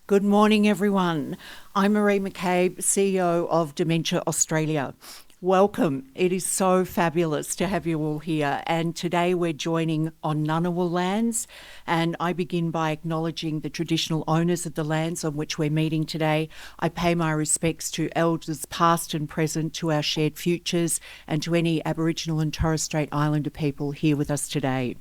Good morning, everyone. I'm Marie McCabe, CEO of Dementia Australia. Welcome. It is so fabulous to have you all here. And today we're joining on Ngunnawal lands. And I begin by acknowledging the traditional owners of the lands on which we're meeting today. I pay my respects to elders past and present, to our shared futures, and to any Aboriginal and Torres Strait Islander people here with us today.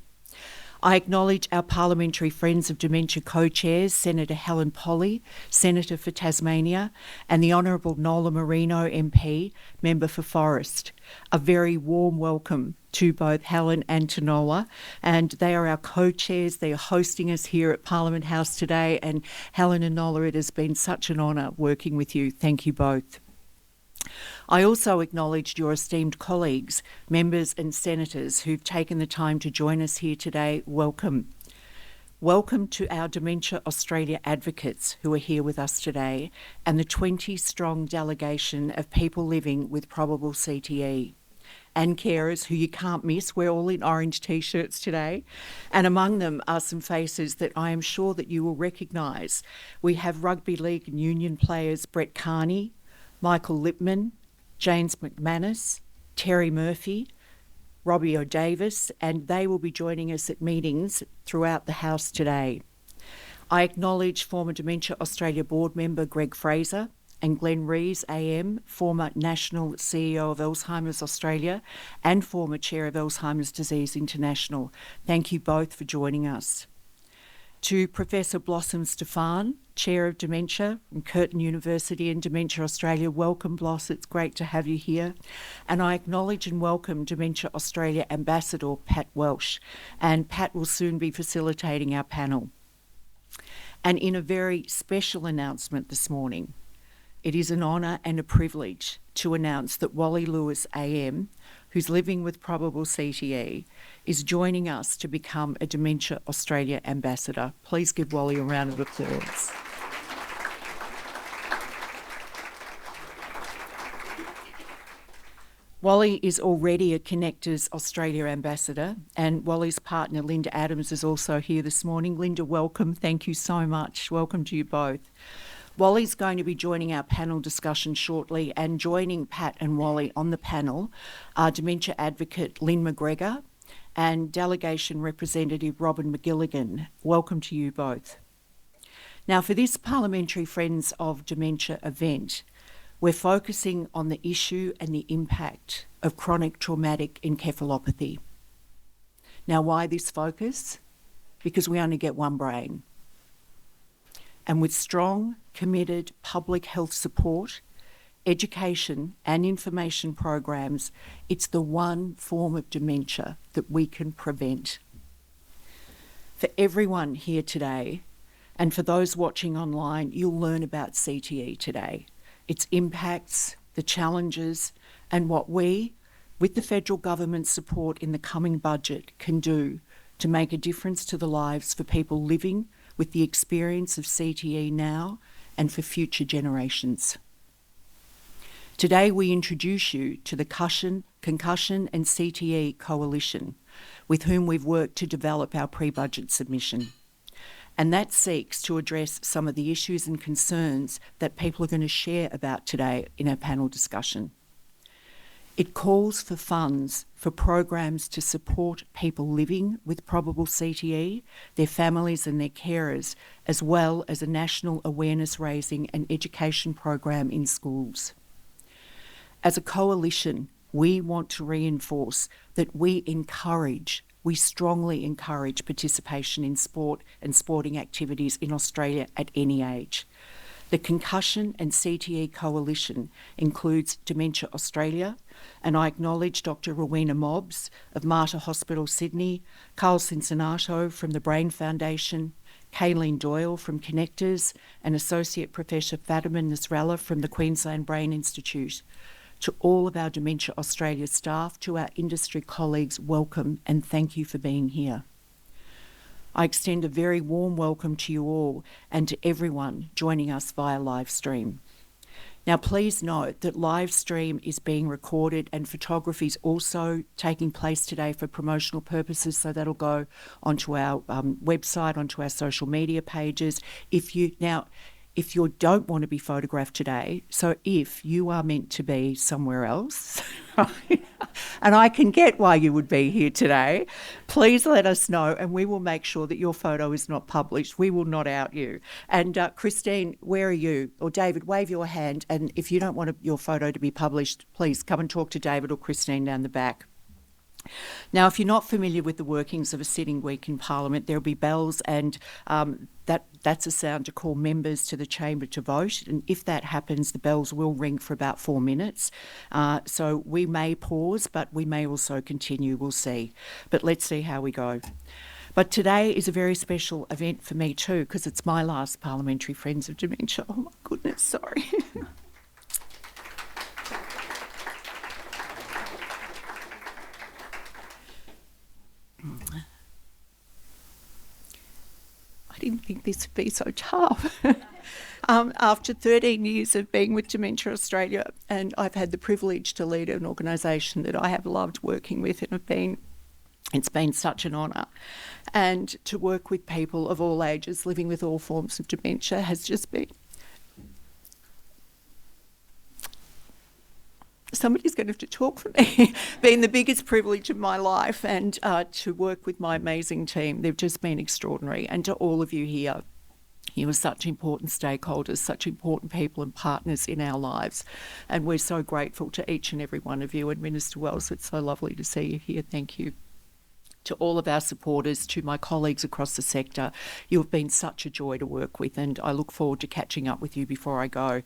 I acknowledge our parliamentary Friends of Dementia co-chairs, Senator Helen Polley, Senator for Tasmania, and the Honourable Nola Marino MP, Member for Forest. A very warm welcome to both Helen and to Nola, and they are our co-chairs. They are hosting us here at Parliament House today, and Helen and Nola, it has been such an honour working with you. Thank you both. I also acknowledge your esteemed colleagues, members and senators who've taken the time to join us here today. Welcome. Welcome to our Dementia Australia advocates who are here with us today, and the 20-strong delegation of people living with probable CTE. And carers who you can't miss. We're all in orange t-shirts today. And among them are some faces that I am sure that you will recognise. We have rugby league and union players Brett Carney, Michael Lipman, James McManus, Terry Murphy, Robbie O'Davis, and they will be joining us at meetings throughout the House today. I acknowledge former Dementia Australia board member Greg Fraser and Glenn Rees AM, former National CEO of Alzheimer's Australia and former Chair of Alzheimer's Disease International. Thank you both for joining us. To Professor Blossom Stefan, Chair of Dementia from Curtin University and Dementia Australia. Welcome, Bloss. It's great to have you here. And I acknowledge and welcome Dementia Australia Ambassador Pat Welsh. And Pat will soon be facilitating our panel. And in a very special announcement this morning, it is an honour and a privilege to announce that Wally Lewis AM, who's living with probable CTE, is joining us to become a Dementia Australia Ambassador. Please give Wally a round of applause. Wally is already a Connectors Australia Ambassador, and Wally's partner Linda Adams is also here this morning. Linda, welcome. Thank you so much. Welcome to you both. Wally's going to be joining our panel discussion shortly, and joining Pat and Wally on the panel are dementia advocate Lynn McGregor and delegation representative Robin McGilligan. Welcome to you both. Now, for this Parliamentary Friends of Dementia event, we're focusing on the issue and the impact of chronic traumatic encephalopathy. Now, why this focus? Because we only get one brain. And with strong, committed public health support, education and information programs, it's the one form of dementia that we can prevent. For everyone here today, and for those watching online, you'll learn about CTE today, its impacts, the challenges, and what we, with the federal government's support in the coming budget, can do to make a difference to the lives for people living with the experience of CTE now and for future generations. Today we introduce you to the Concussion and CTE Coalition, with whom we've worked to develop our pre-budget submission. And that seeks to address some of the issues and concerns that people are going to share about today in our panel discussion. It calls for funds for programs to support people living with probable CTE, their families and their carers, as well as a national awareness raising and education program in schools. As a coalition, we want to reinforce that we strongly encourage participation in sport and sporting activities in Australia at any age. The Concussion and CTE Coalition includes Dementia Australia, and I acknowledge Dr Rowena Mobbs of Mater Hospital Sydney, Carl Cincinnato from the Brain Foundation, Kayleen Doyle from Connectors, and Associate Professor Fatima Nasrallah from the Queensland Brain Institute. To all of our Dementia Australia staff, to our industry colleagues, welcome and thank you for being here. I extend a very warm welcome to you all and to everyone joining us via live stream. Now, please note that live stream is being recorded and photography is also taking place today for promotional purposes, so that'll go onto our website, onto our social media pages. if you don't want to be photographed today, so if you are meant to be somewhere else, and I can get why you would be here today, please let us know and we will make sure that your photo is not published. We will not out you. And Christine, where are you? Or David, wave your hand, and if you don't want your photo to be published, please come and talk to David or Christine down the back. Now, if you're not familiar with the workings of a sitting week in Parliament, there'll be bells, and that's a sound to call members to the chamber to vote. And if that happens, the bells will ring for about 4 minutes. So we may pause, but we may also continue. We'll see. But let's see how we go. But today is a very special event for me too, because it's my last Parliamentary Friends of Dementia. Oh my goodness, sorry. I didn't think this would be so tough. After 13 years of being with Dementia Australia, and I've had the privilege to lead an organisation that I have loved working with, and it's been such an honour. And to work with people of all ages living with all forms of dementia has just been... Somebody's going to have to talk for me. Been the biggest privilege of my life, and to work with my amazing team. They've just been extraordinary. And to all of you here, you are such important stakeholders, such important people and partners in our lives. And we're so grateful to each and every one of you. And Minister Wells, it's so lovely to see you here. Thank you. To all of our supporters, to my colleagues across the sector, you have been such a joy to work with, and I look forward to catching up with you before I go.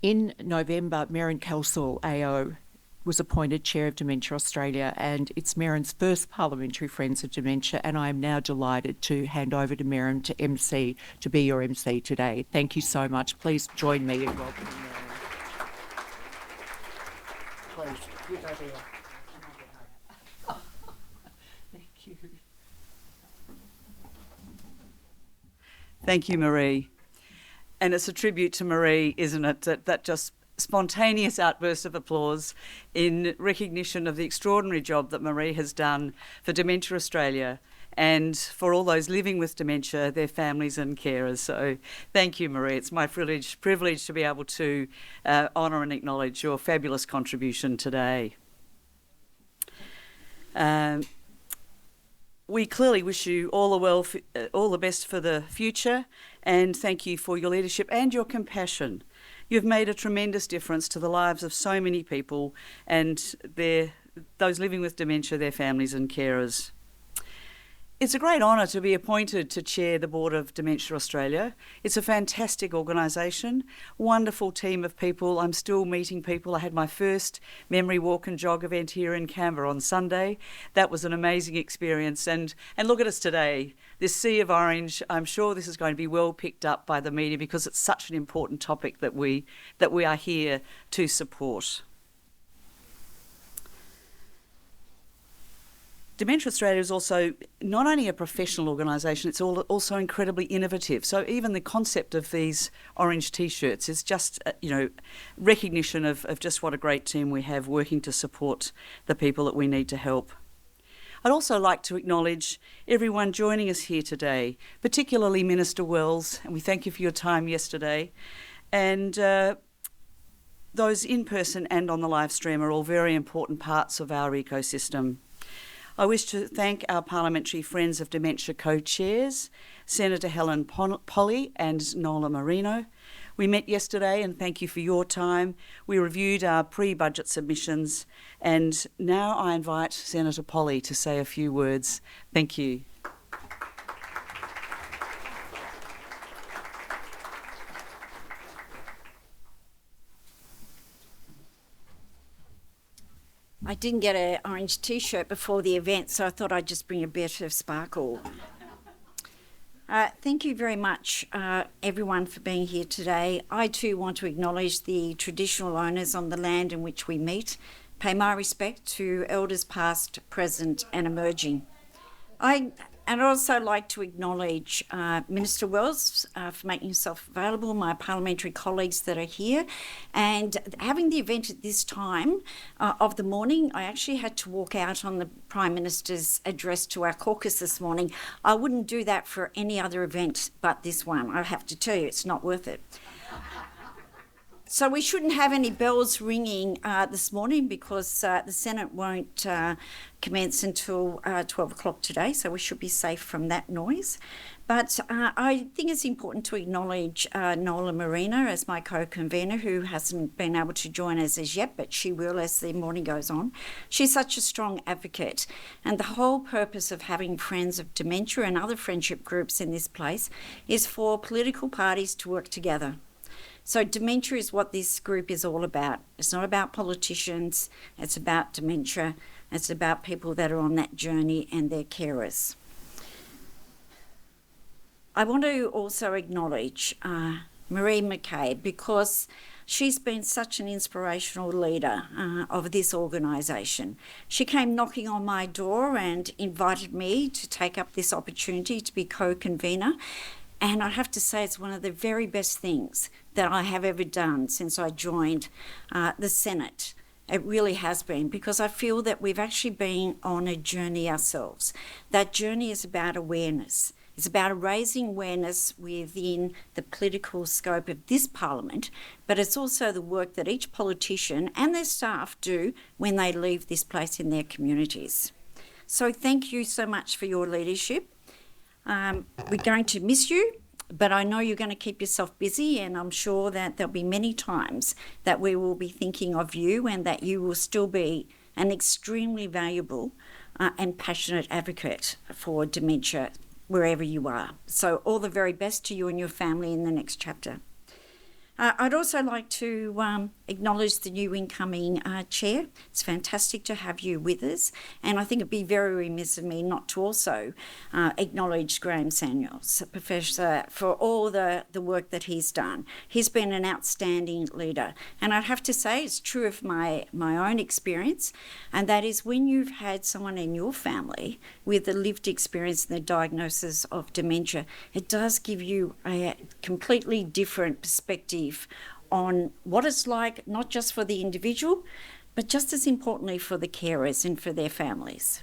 In November, Merrin Kelsall AO was appointed Chair of Dementia Australia, and it's Merrin's first Parliamentary Friends of Dementia, and I am now delighted to hand over to Merrin to be your MC today. Thank you so much. Please join me in welcoming Merrin. Please, you go there. Thank you. Thank you, Marie. And it's a tribute to Marie, isn't it, that just spontaneous outburst of applause in recognition of the extraordinary job that Marie has done for Dementia Australia and for all those living with dementia, their families and carers. So thank you, Marie. It's my privilege to be able to honour and acknowledge your fabulous contribution today. We clearly wish you all the best for the future, and thank you for your leadership and your compassion. You've made a tremendous difference to the lives of so many people and those living with dementia, their families and carers. It's a great honour to be appointed to chair the board of Dementia Australia. It's a fantastic organisation, wonderful team of people. I'm still meeting people. I had my first memory walk and jog event here in Canberra on Sunday. That was an amazing experience. And look at us today, this sea of orange. I'm sure this is going to be well picked up by the media because it's such an important topic that we are here to support. Dementia Australia is also not only a professional organisation, it's also incredibly innovative. So even the concept of these orange T-shirts is just, recognition of just what a great team we have working to support the people that we need to help. I'd also like to acknowledge everyone joining us here today, particularly Minister Wells, and we thank you for your time yesterday. And those in person and on the live stream are all very important parts of our ecosystem. I wish to thank our Parliamentary Friends of Dementia co-chairs, Senator Helen Polly and Nola Marino. We met yesterday and thank you for your time. We reviewed our pre-budget submissions, and now I invite Senator Polly to say a few words. Thank you. I didn't get an orange T-shirt before the event, so I thought I'd just bring a bit of sparkle. Thank you very much, everyone, for being here today. I too want to acknowledge the traditional owners on the land in which we meet, pay my respect to elders past, present and emerging. I And I'd also like to acknowledge Minister Wells for making himself available, my parliamentary colleagues that are here. And having the event at this time of the morning, I actually had to walk out on the Prime Minister's address to our caucus this morning. I wouldn't do that for any other event but this one. I have to tell you, it's not worth it. So we shouldn't have any bells ringing this morning because the Senate won't commence until 12 o'clock today, so we should be safe from that noise. But I think it's important to acknowledge Nola Marina as my co-convener, who hasn't been able to join us as yet, but she will as the morning goes on. She's such a strong advocate, and the whole purpose of having Friends of Dementia and other friendship groups in this place is for political parties to work together. So dementia is what this group is all about. It's not about politicians, it's about dementia, it's about people that are on that journey and their carers. I want to also acknowledge Marie McCabe because she's been such an inspirational leader of this organisation. She came knocking on my door and invited me to take up this opportunity to be co-convener. And I have to say it's one of the very best things that I have ever done since I joined the Senate. It really has been, because I feel that we've actually been on a journey ourselves. That journey is about awareness. It's about raising awareness within the political scope of this Parliament, but it's also the work that each politician and their staff do when they leave this place in their communities. So thank you so much for your leadership. We're going to miss you, but I know you're going to keep yourself busy, and I'm sure that there'll be many times that we will be thinking of you and that you will still be an extremely valuable and passionate advocate for dementia wherever you are. So all the very best to you and your family in the next chapter. I'd also like to acknowledge the new incoming chair. It's fantastic to have you with us, and I think it'd be very remiss of me not to also acknowledge Graham Samuels, Professor, for all the work that he's done. He's been an outstanding leader, and I'd have to say it's true of my own experience, and that is when you've had someone in your family with the lived experience and the diagnosis of dementia, it does give you a completely different perspective on what it's like, not just for the individual, but just as importantly for the carers and for their families.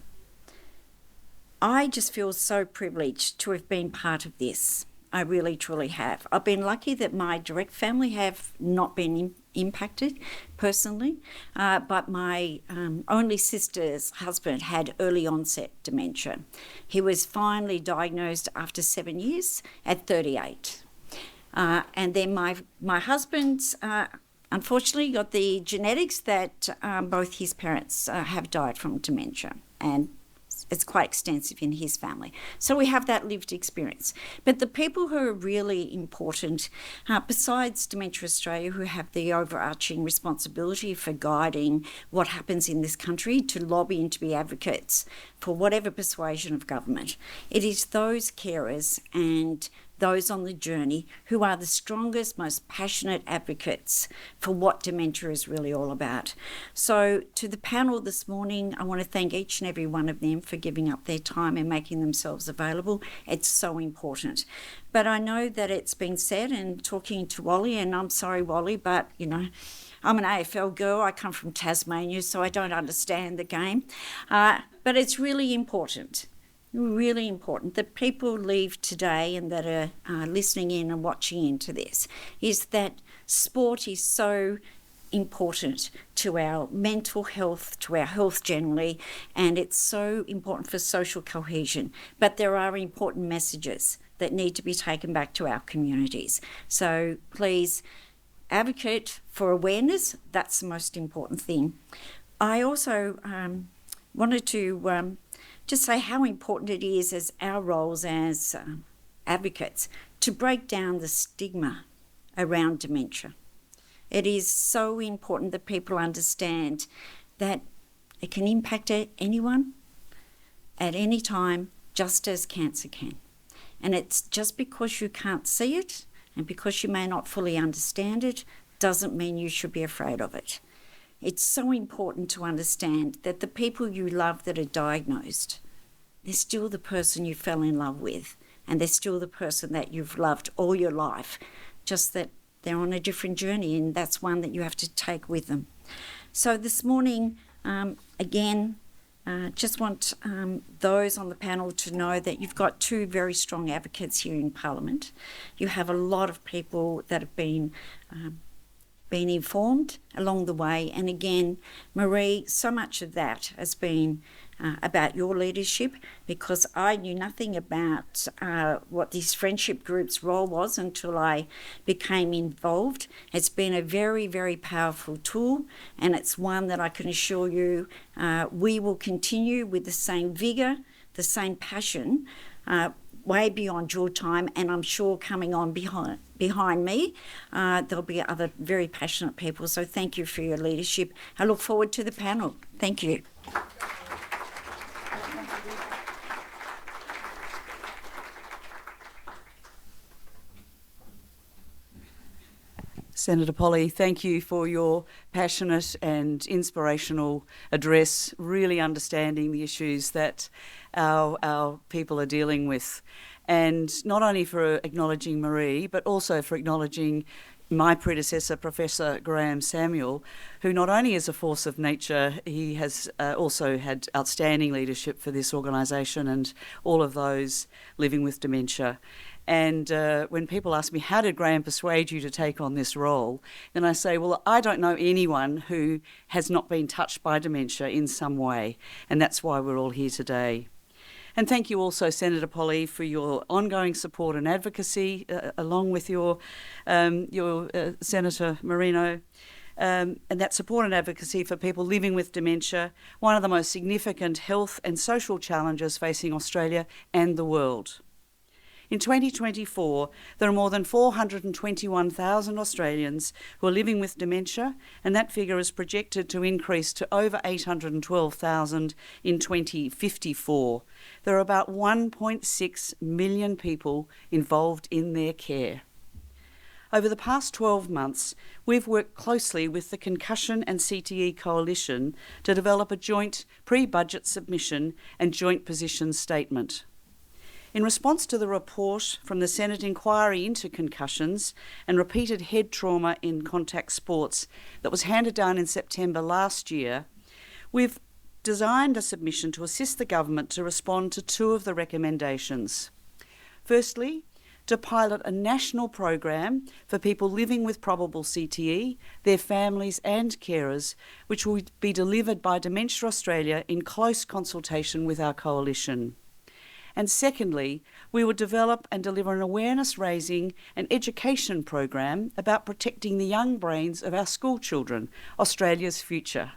I just feel so privileged to have been part of this. I really, truly have. I've been lucky that my direct family have not been impacted personally, but my only sister's husband had early onset dementia. He was finally diagnosed after 7 years at 38. And then my husband's unfortunately got the genetics that both his parents have died from dementia, and it's quite extensive in his family. So we have that lived experience. But the people who are really important, besides Dementia Australia, who have the overarching responsibility for guiding what happens in this country, to lobby and to be advocates for whatever persuasion of government, it is those carers and those on the journey who are the strongest, most passionate advocates for what dementia is really all about. So to the panel this morning, I want to thank each and every one of them for giving up their time and making themselves available. It's so important. But I know that it's been said, and talking to Wally, and I'm sorry, Wally, but, you know, I'm an AFL girl. I come from Tasmania, so I don't understand the game. But it's really important. Really important that people leave today and that are listening in and watching into this, is that sport is so important to our mental health, to our health generally, and it's so important for social cohesion. But there are important messages that need to be taken back to our communities. So please advocate for awareness. That's the most important thing. I also wanted to just say how important it is as our roles as advocates to break down the stigma around dementia. It is so important that people understand that it can impact anyone at any time, just as cancer can. And it's just because you can't see it and because you may not fully understand it doesn't mean you should be afraid of it. It's so important to understand that the people you love that are diagnosed, they're still the person you fell in love with, and they're still the person that you've loved all your life, just that they're on a different journey, and that's one that you have to take with them. So this morning, again, just want those on the panel to know that you've got two very strong advocates here in Parliament. You have a lot of people that have been informed along the way. And again, Marie, so much of that has been about your leadership, because I knew nothing about what this friendship group's role was until I became involved. It's been a very, very powerful tool, and it's one that I can assure you we will continue with the same vigour, the same passion, way beyond your time, and I'm sure coming on behind me, there'll be other very passionate people. So thank you for your leadership. I look forward to the panel. Thank you. Senator Polly, thank you for your passionate and inspirational address, really understanding the issues that our people are dealing with. And not only for acknowledging Marie, but also for acknowledging my predecessor, Professor Graham Samuel, who not only is a force of nature, he has also had outstanding leadership for this organisation and all of those living with dementia. And when people ask me, how did Graham persuade you to take on this role? Then I say, well, I don't know anyone who has not been touched by dementia in some way. And that's why we're all here today. And thank you also, Senator Polly, for your ongoing support and advocacy, along with your Senator Marino. And that support and advocacy for people living with dementia, one of the most significant health and social challenges facing Australia and the world. In 2024, there are more than 421,000 Australians who are living with dementia, and that figure is projected to increase to over 812,000 in 2054. There are about 1.6 million people involved in their care. Over the past 12 months, we've worked closely with the Concussion and CTE Coalition to develop a joint pre-budget submission and joint position statement. In response to the report from the Senate inquiry into concussions and repeated head trauma in contact sports that was handed down in September last year, we've designed a submission to assist the government to respond to two of the recommendations. Firstly, to pilot a national program for people living with probable CTE, their families and carers, which will be delivered by Dementia Australia in close consultation with our coalition. And secondly, we will develop and deliver an awareness-raising and education program about protecting the young brains of our school children, Australia's future.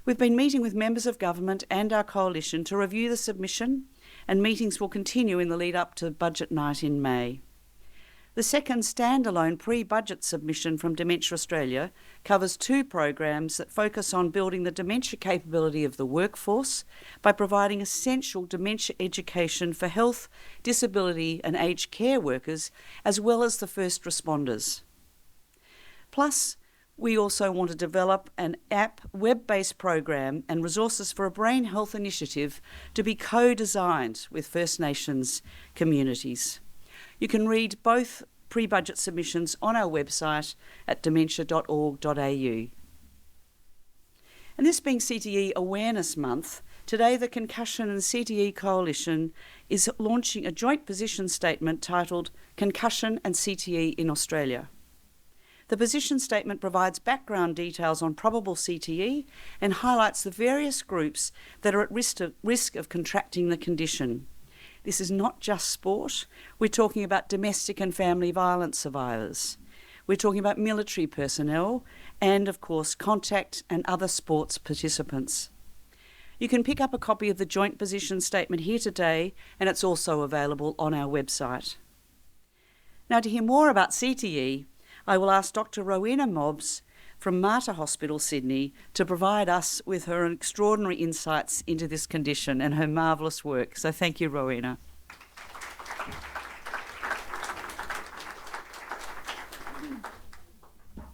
We've been meeting with members of government and our coalition to review the submission, and meetings will continue in the lead up to budget night in May. The second standalone pre-budget submission from Dementia Australia covers two programs that focus on building the dementia capability of the workforce by providing essential dementia education for health, disability and aged care workers, as well as the first responders. Plus, we also want to develop an app, web-based program and resources for a brain health initiative to be co-designed with First Nations communities. You can read both pre-budget submissions on our website at dementia.org.au. And this being CTE Awareness Month, today the Concussion and CTE Coalition is launching a joint position statement titled Concussion and CTE in Australia. The position statement provides background details on probable CTE and highlights the various groups that are at risk of contracting the condition. This is not just sport. We're talking about domestic and family violence survivors. We're talking about military personnel and, of course, contact and other sports participants. You can pick up a copy of the joint position statement here today, and it's also available on our website. Now, to hear more about CTE, I will ask Dr Rowena Mobbs from Mater Hospital, Sydney, to provide us with her extraordinary insights into this condition and her marvellous work. So thank you, Rowena.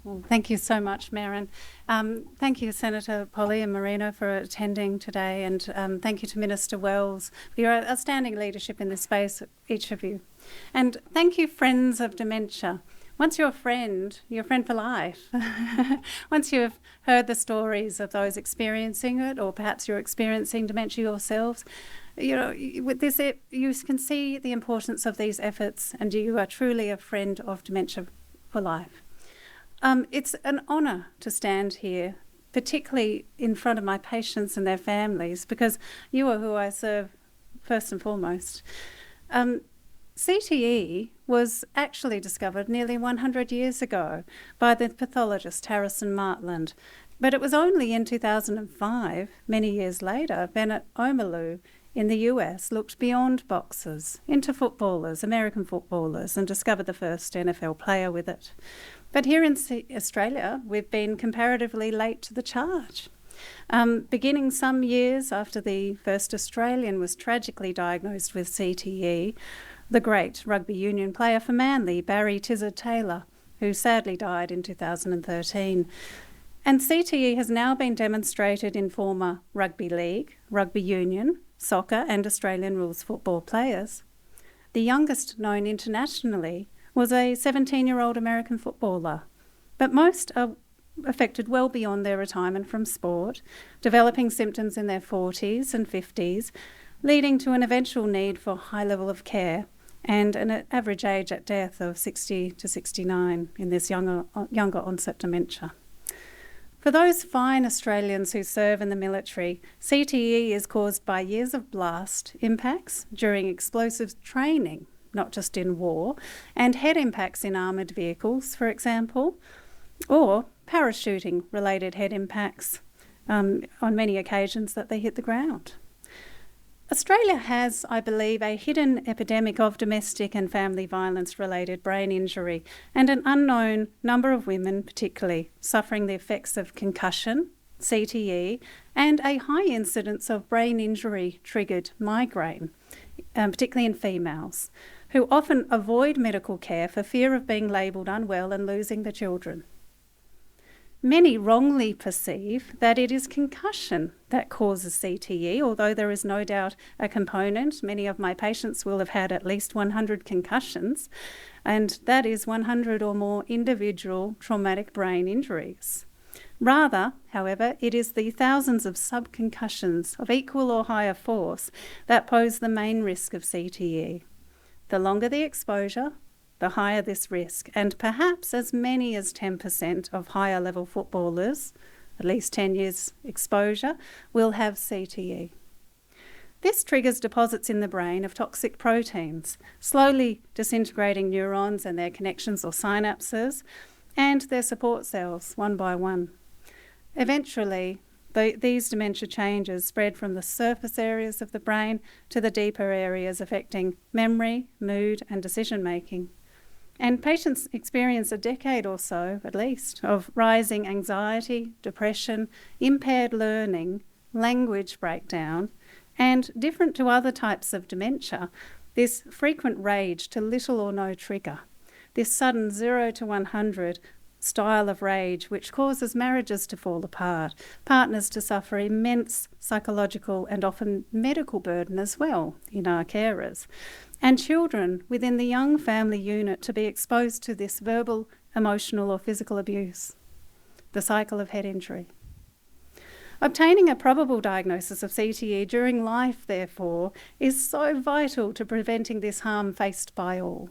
Well, thank you so much, Maren. Thank you, Senator Polly and Marina, for attending today, and thank you to Minister Wells for your outstanding leadership in this space, each of you. And thank you, friends of dementia. Once you're a friend for life. Once you've heard the stories of those experiencing it, or perhaps you're experiencing dementia yourselves, with this, you can see the importance of these efforts, and you are truly a friend of dementia for life. It's an honour to stand here, particularly in front of my patients and their families, because you are who I serve first and foremost. CTE was actually discovered nearly 100 years ago by the pathologist Harrison Martland, but it was only in 2005, many years later, Bennett Omalu in the US looked beyond boxers into footballers, American footballers, and discovered the first NFL player with it. But here in Australia, we've been comparatively late to the charge. Beginning some years after the first Australian was tragically diagnosed with CTE, the great rugby union player for Manly, Barry Tizard-Taylor, who sadly died in 2013. And CTE has now been demonstrated in former rugby league, rugby union, soccer and Australian rules football players. The youngest known internationally was a 17-year-old American footballer, but most are affected well beyond their retirement from sport, developing symptoms in their 40s and 50s, leading to an eventual need for high level of care and an average age at death of 60 to 69 in this younger onset dementia. For those fine Australians who serve in the military, CTE is caused by years of blast impacts during explosive training, not just in war, and head impacts in armoured vehicles, for example, or parachuting-related head impacts on many occasions that they hit the ground. Australia has, I believe, a hidden epidemic of domestic and family violence-related brain injury and an unknown number of women, particularly, suffering the effects of concussion, CTE, and a high incidence of brain injury-triggered migraine, particularly in females, who often avoid medical care for fear of being labelled unwell and losing their children. Many wrongly perceive that it is concussion that causes CTE, although there is no doubt a component. Many of my patients will have had at least 100 concussions, and that is 100 or more individual traumatic brain injuries. Rather, however, it is the thousands of subconcussions of equal or higher force that pose the main risk of CTE. The longer the exposure, the higher this risk, and perhaps as many as 10% of higher level footballers, at least 10 years exposure, will have CTE. This triggers deposits in the brain of toxic proteins, slowly disintegrating neurons and their connections or synapses, and their support cells one by one. Eventually, these dementia changes spread from the surface areas of the brain to the deeper areas affecting memory, mood, and decision-making. And patients experience a decade or so, at least, of rising anxiety, depression, impaired learning, language breakdown, and, different to other types of dementia, this frequent rage to little or no trigger, this sudden 0 to 100 style of rage which causes marriages to fall apart, partners to suffer immense psychological and often medical burden as well in our carers, and children within the young family unit to be exposed to this verbal, emotional or physical abuse, the cycle of head injury. Obtaining a probable diagnosis of CTE during life, therefore, is so vital to preventing this harm faced by all.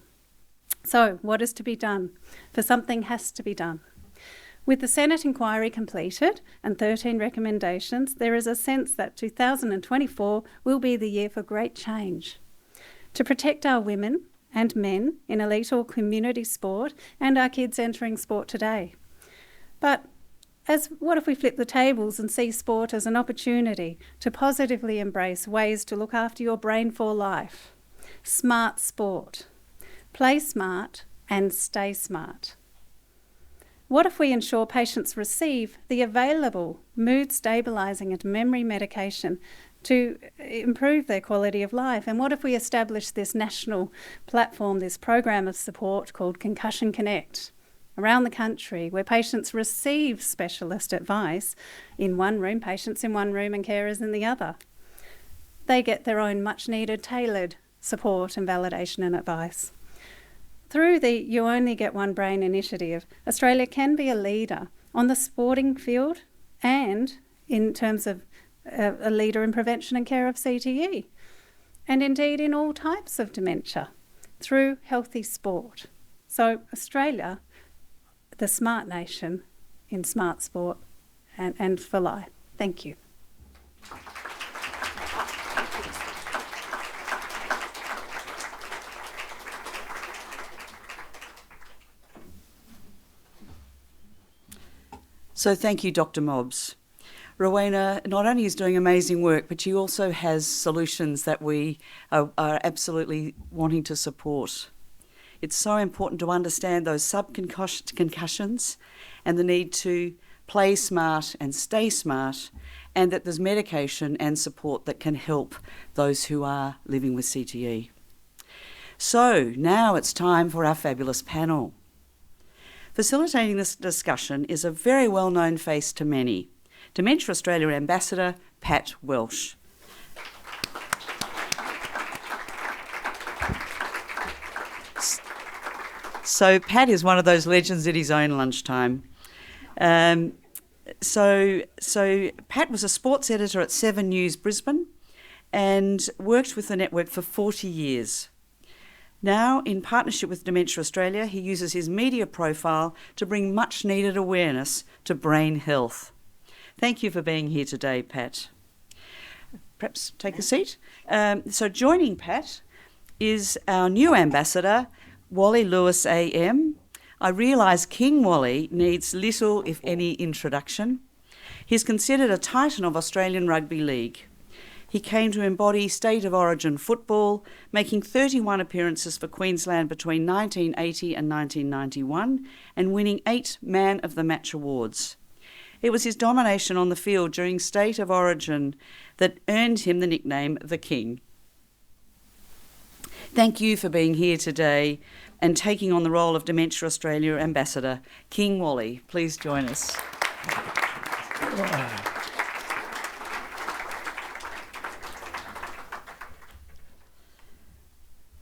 So, what is to be done? For something has to be done. With the Senate inquiry completed and 13 recommendations, there is a sense that 2024 will be the year for great change. To protect our women and men in elite or community sport and our kids entering sport today. But what if we flip the tables and see sport as an opportunity to positively embrace ways to look after your brain for life? Smart sport. Play smart and stay smart. What if we ensure patients receive the available mood stabilising and memory medication to improve their quality of life? And what if we establish this national platform, this program of support called Concussion Connect? around the country where patients receive specialist advice in one room, patients in one room and carers in the other. They get their own much needed tailored support and validation and advice. Through the You Only Get One Brain initiative, Australia can be a leader on the sporting field and in terms of a leader in prevention and care of CTE, and indeed in all types of dementia through healthy sport. So Australia, the smart nation in smart sport and for life. Thank you. So thank you, Dr Mobbs. Rowena not only is doing amazing work, but she also has solutions that we are absolutely wanting to support. It's so important to understand those concussions and the need to play smart and stay smart, and that there's medication and support that can help those who are living with CTE. So now it's time for our fabulous panel. Facilitating this discussion is a very well-known face to many, Dementia Australia Ambassador Pat Welsh. So Pat is one of those legends at his own lunchtime. So Pat was a sports editor at 7 News Brisbane and worked with the network for 40 years. Now, in partnership with Dementia Australia, he uses his media profile to bring much needed awareness to brain health. Thank you for being here today, Pat. Perhaps take a seat. So joining Pat is our new ambassador, Wally Lewis AM. I realise King Wally needs little, if any, introduction. He's considered a titan of Australian Rugby League. He came to embody state of origin football, making 31 appearances for Queensland between 1980 and 1991 and winning 8 Man of the Match awards. It was his domination on the field during state of origin that earned him the nickname The King. Thank you for being here today and taking on the role of Dementia Australia Ambassador. King Wally, please join us.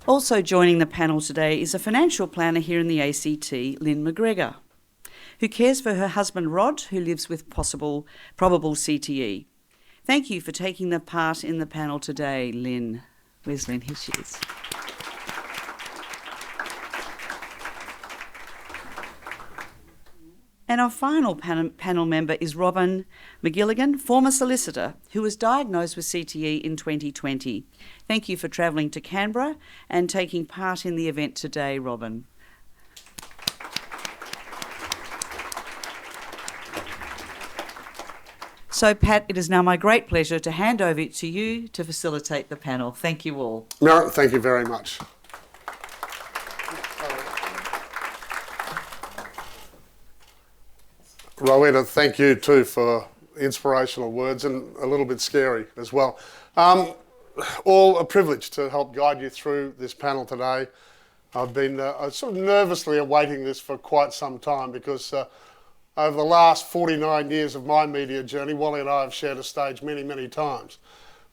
Also joining the panel today is a financial planner here in the ACT, Lynn McGregor, who cares for her husband Rod, who lives with probable CTE. Thank you for taking the part in the panel today, Lynn. Where's Lynn? Here she is. And our final panel member is Robin McGilligan, former solicitor, who was diagnosed with CTE in 2020. Thank you for travelling to Canberra and taking part in the event today, Robin. So, Pat, it is now my great pleasure to hand over to you to facilitate the panel. Thank you all. No, thank you very much. Rowena, thank you too for inspirational words and a little bit scary as well. All a privilege to help guide you through this panel today. I've been sort of nervously awaiting this for quite some time because over the last 49 years of my media journey, Wally and I have shared a stage many, many times,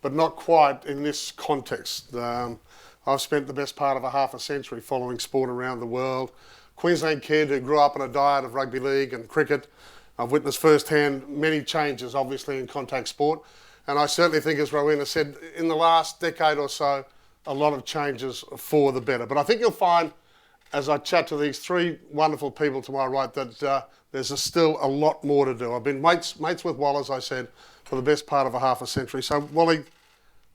but not quite in this context. I've spent the best part of a half a century following sport around the world. Queensland kid who grew up on a diet of rugby league and cricket. I've witnessed firsthand many changes, obviously, in contact sport. And I certainly think, as Rowena said, in the last decade or so, a lot of changes for the better. But I think you'll find, as I chat to these three wonderful people to my right, that there's still a lot more to do. I've been mates with Wally, as I said, for the best part of a half a century. So, Wally,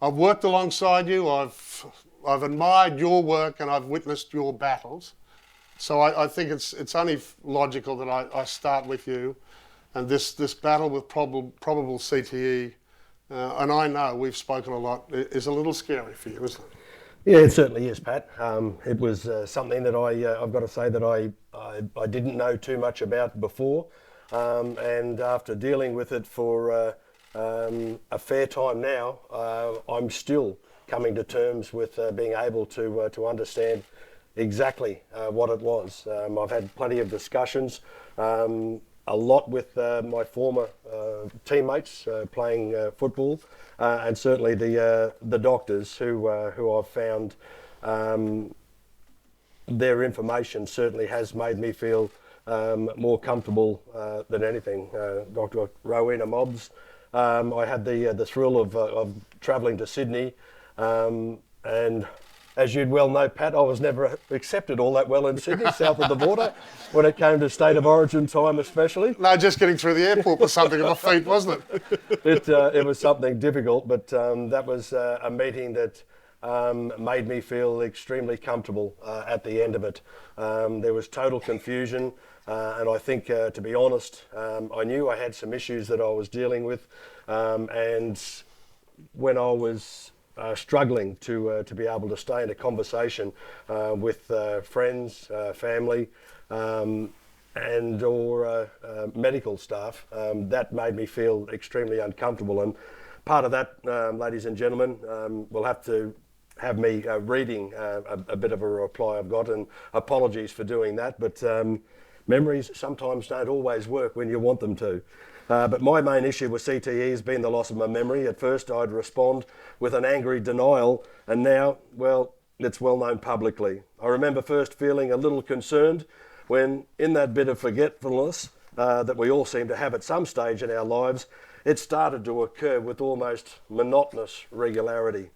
I've worked alongside you. I've admired your work and I've witnessed your battles. So I think it's only logical that I start with you. And this battle with probable CTE, and I know we've spoken a lot, is a little scary for you, isn't it? Yeah, it certainly is, Pat. It was something that I've got to say that I didn't know too much about before. And after dealing with it for a fair time now, I'm still coming to terms with being able to understand exactly what it was. I've had plenty of discussions, a lot with my former teammates playing football, and certainly the doctors who I've found their information certainly has made me feel more comfortable than anything. Dr Rowena Mobbs, I had the thrill of travelling to Sydney, and as you'd well know, Pat, I was never accepted all that well in Sydney, south of the border, when it came to state of origin time especially. No, just getting through the airport was something on my feet, wasn't it? It was something difficult, but that was a meeting that made me feel extremely comfortable at the end of it. There was total confusion, and I think, to be honest, I knew I had some issues that I was dealing with, and when I was struggling to be able to stay in a conversation with friends, family, and or medical staff, that made me feel extremely uncomfortable. And part of that, ladies and gentlemen, will have to have me reading a bit of a reply I've got, and apologies for doing that, but memories sometimes don't always work when you want them to. But my main issue with CTE has been the loss of my memory. At first I'd respond with an angry denial, and now, well, it's well known publicly. I remember first feeling a little concerned when, in that bit of forgetfulness that we all seem to have at some stage in our lives, it started to occur with almost monotonous regularity.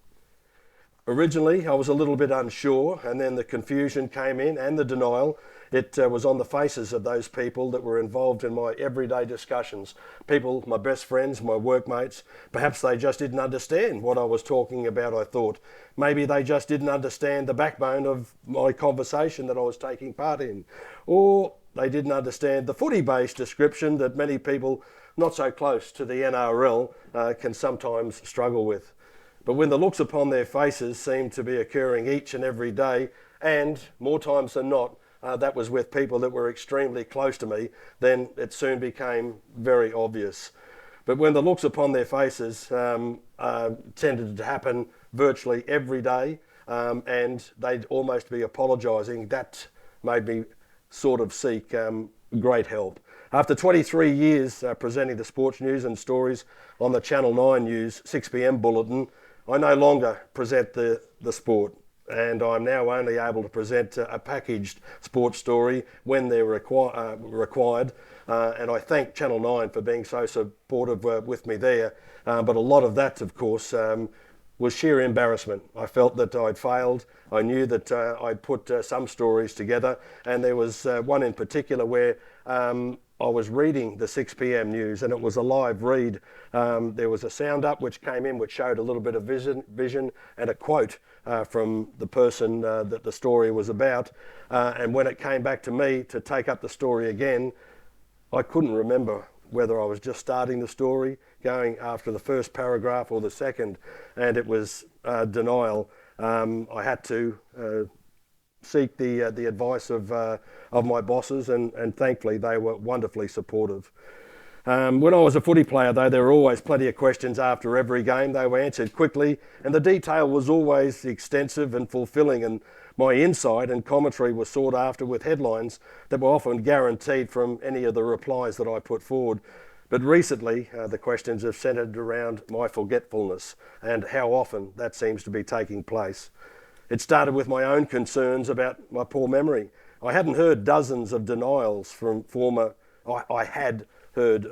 Originally, I was a little bit unsure, and then the confusion came in and the denial. It was on the faces of those people that were involved in my everyday discussions. People, my best friends, my workmates, perhaps they just didn't understand what I was talking about, I thought. Maybe they just didn't understand the backbone of my conversation that I was taking part in. Or they didn't understand the footy-based description that many people not so close to the NRL can sometimes struggle with. But when the looks upon their faces seemed to be occurring each and every day, and more times than not, that was with people that were extremely close to me, then it soon became very obvious. But when the looks upon their faces tended to happen virtually every day, and they'd almost be apologising, that made me sort of seek great help. After 23 years presenting the sports news and stories on the Channel 9 News 6pm bulletin, I no longer present the sport, and I'm now only able to present a packaged sports story when they're required, and I thank Channel 9 for being so supportive with me there, but a lot of that, of course, was sheer embarrassment. I felt that I'd failed. I knew that I'd put some stories together, and there was one in particular where I was reading the 6pm news, and it was a live read. There was a sound up which came in which showed a little bit of vision and a quote from the person that the story was about. And when it came back to me to take up the story again, I couldn't remember whether I was just starting the story, going after the first paragraph or the second, and it was denial. I had to seek the advice of my bosses, and thankfully they were wonderfully supportive. When I was a footy player, though, there were always plenty of questions after every game. They were answered quickly, and the detail was always extensive and fulfilling, and my insight and commentary was sought after with headlines that were often guaranteed from any of the replies that I put forward. But recently, the questions have centred around my forgetfulness and how often that seems to be taking place. It started with my own concerns about my poor memory. I hadn't heard dozens of denials from I had heard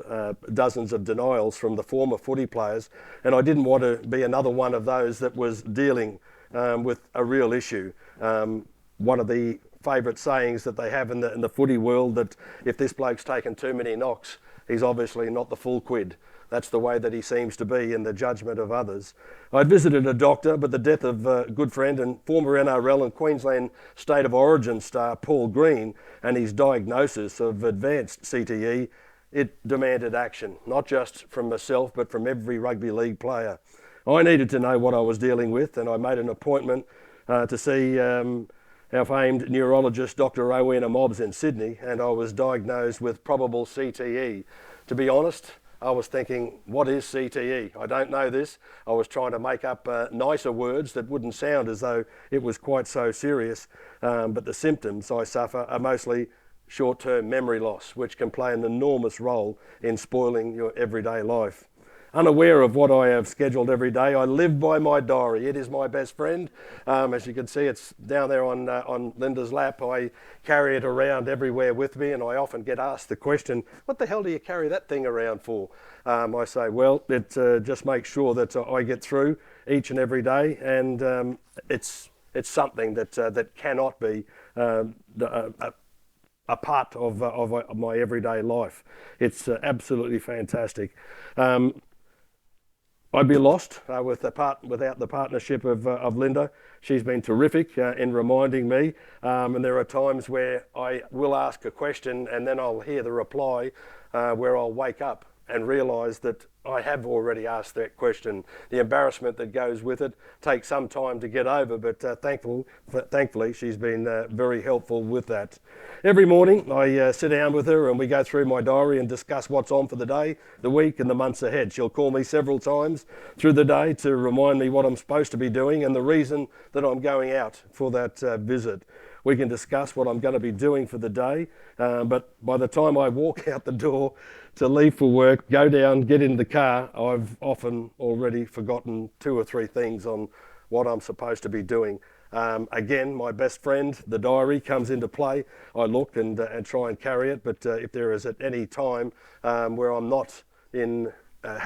dozens of denials from the former footy players, and I didn't want to be another one of those that was dealing with a real issue. One of the favourite sayings that they have in the footy world, that if this bloke's taken too many knocks, he's obviously not the full quid. That's the way that he seems to be in the judgment of others. I'd visited a doctor, but the death of a good friend and former NRL and Queensland State of Origin star Paul Green and his diagnosis of advanced CTE, it demanded action, not just from myself, but from every rugby league player. I needed to know what I was dealing with, and I made an appointment to see our famed neurologist Dr Rowena Mobbs in Sydney, and I was diagnosed with probable CTE. To be honest, I was thinking, what is CTE? I don't know this. I was trying to make up nicer words that wouldn't sound as though it was quite so serious. But the symptoms I suffer are mostly short-term memory loss, which can play an enormous role in spoiling your everyday life. Unaware of what I have scheduled every day, I live by my diary. It is my best friend. As you can see, it's down there on Linda's lap. I carry it around everywhere with me, and I often get asked the question, what the hell do you carry that thing around for? I say, well, it just makes sure that I get through each and every day, and it's something that cannot be a part of my everyday life. It's absolutely fantastic. I'd be lost without the partnership of Linda. She's been terrific in reminding me, and there are times where I will ask a question and then I'll hear the reply where I'll wake up and realise that I have already asked that question. The embarrassment that goes with it takes some time to get over, but thankfully she's been very helpful with that. Every morning I sit down with her and we go through my diary and discuss what's on for the day, the week and the months ahead. She'll call me several times through the day to remind me what I'm supposed to be doing and the reason that I'm going out for that visit. We can discuss what I'm going to be doing for the day, but by the time I walk out the door to leave for work, go down, get in the car, I've often already forgotten 2 or 3 things on what I'm supposed to be doing. Again, my best friend, the diary, comes into play. I look and try and carry it, but if there is at any time where I'm not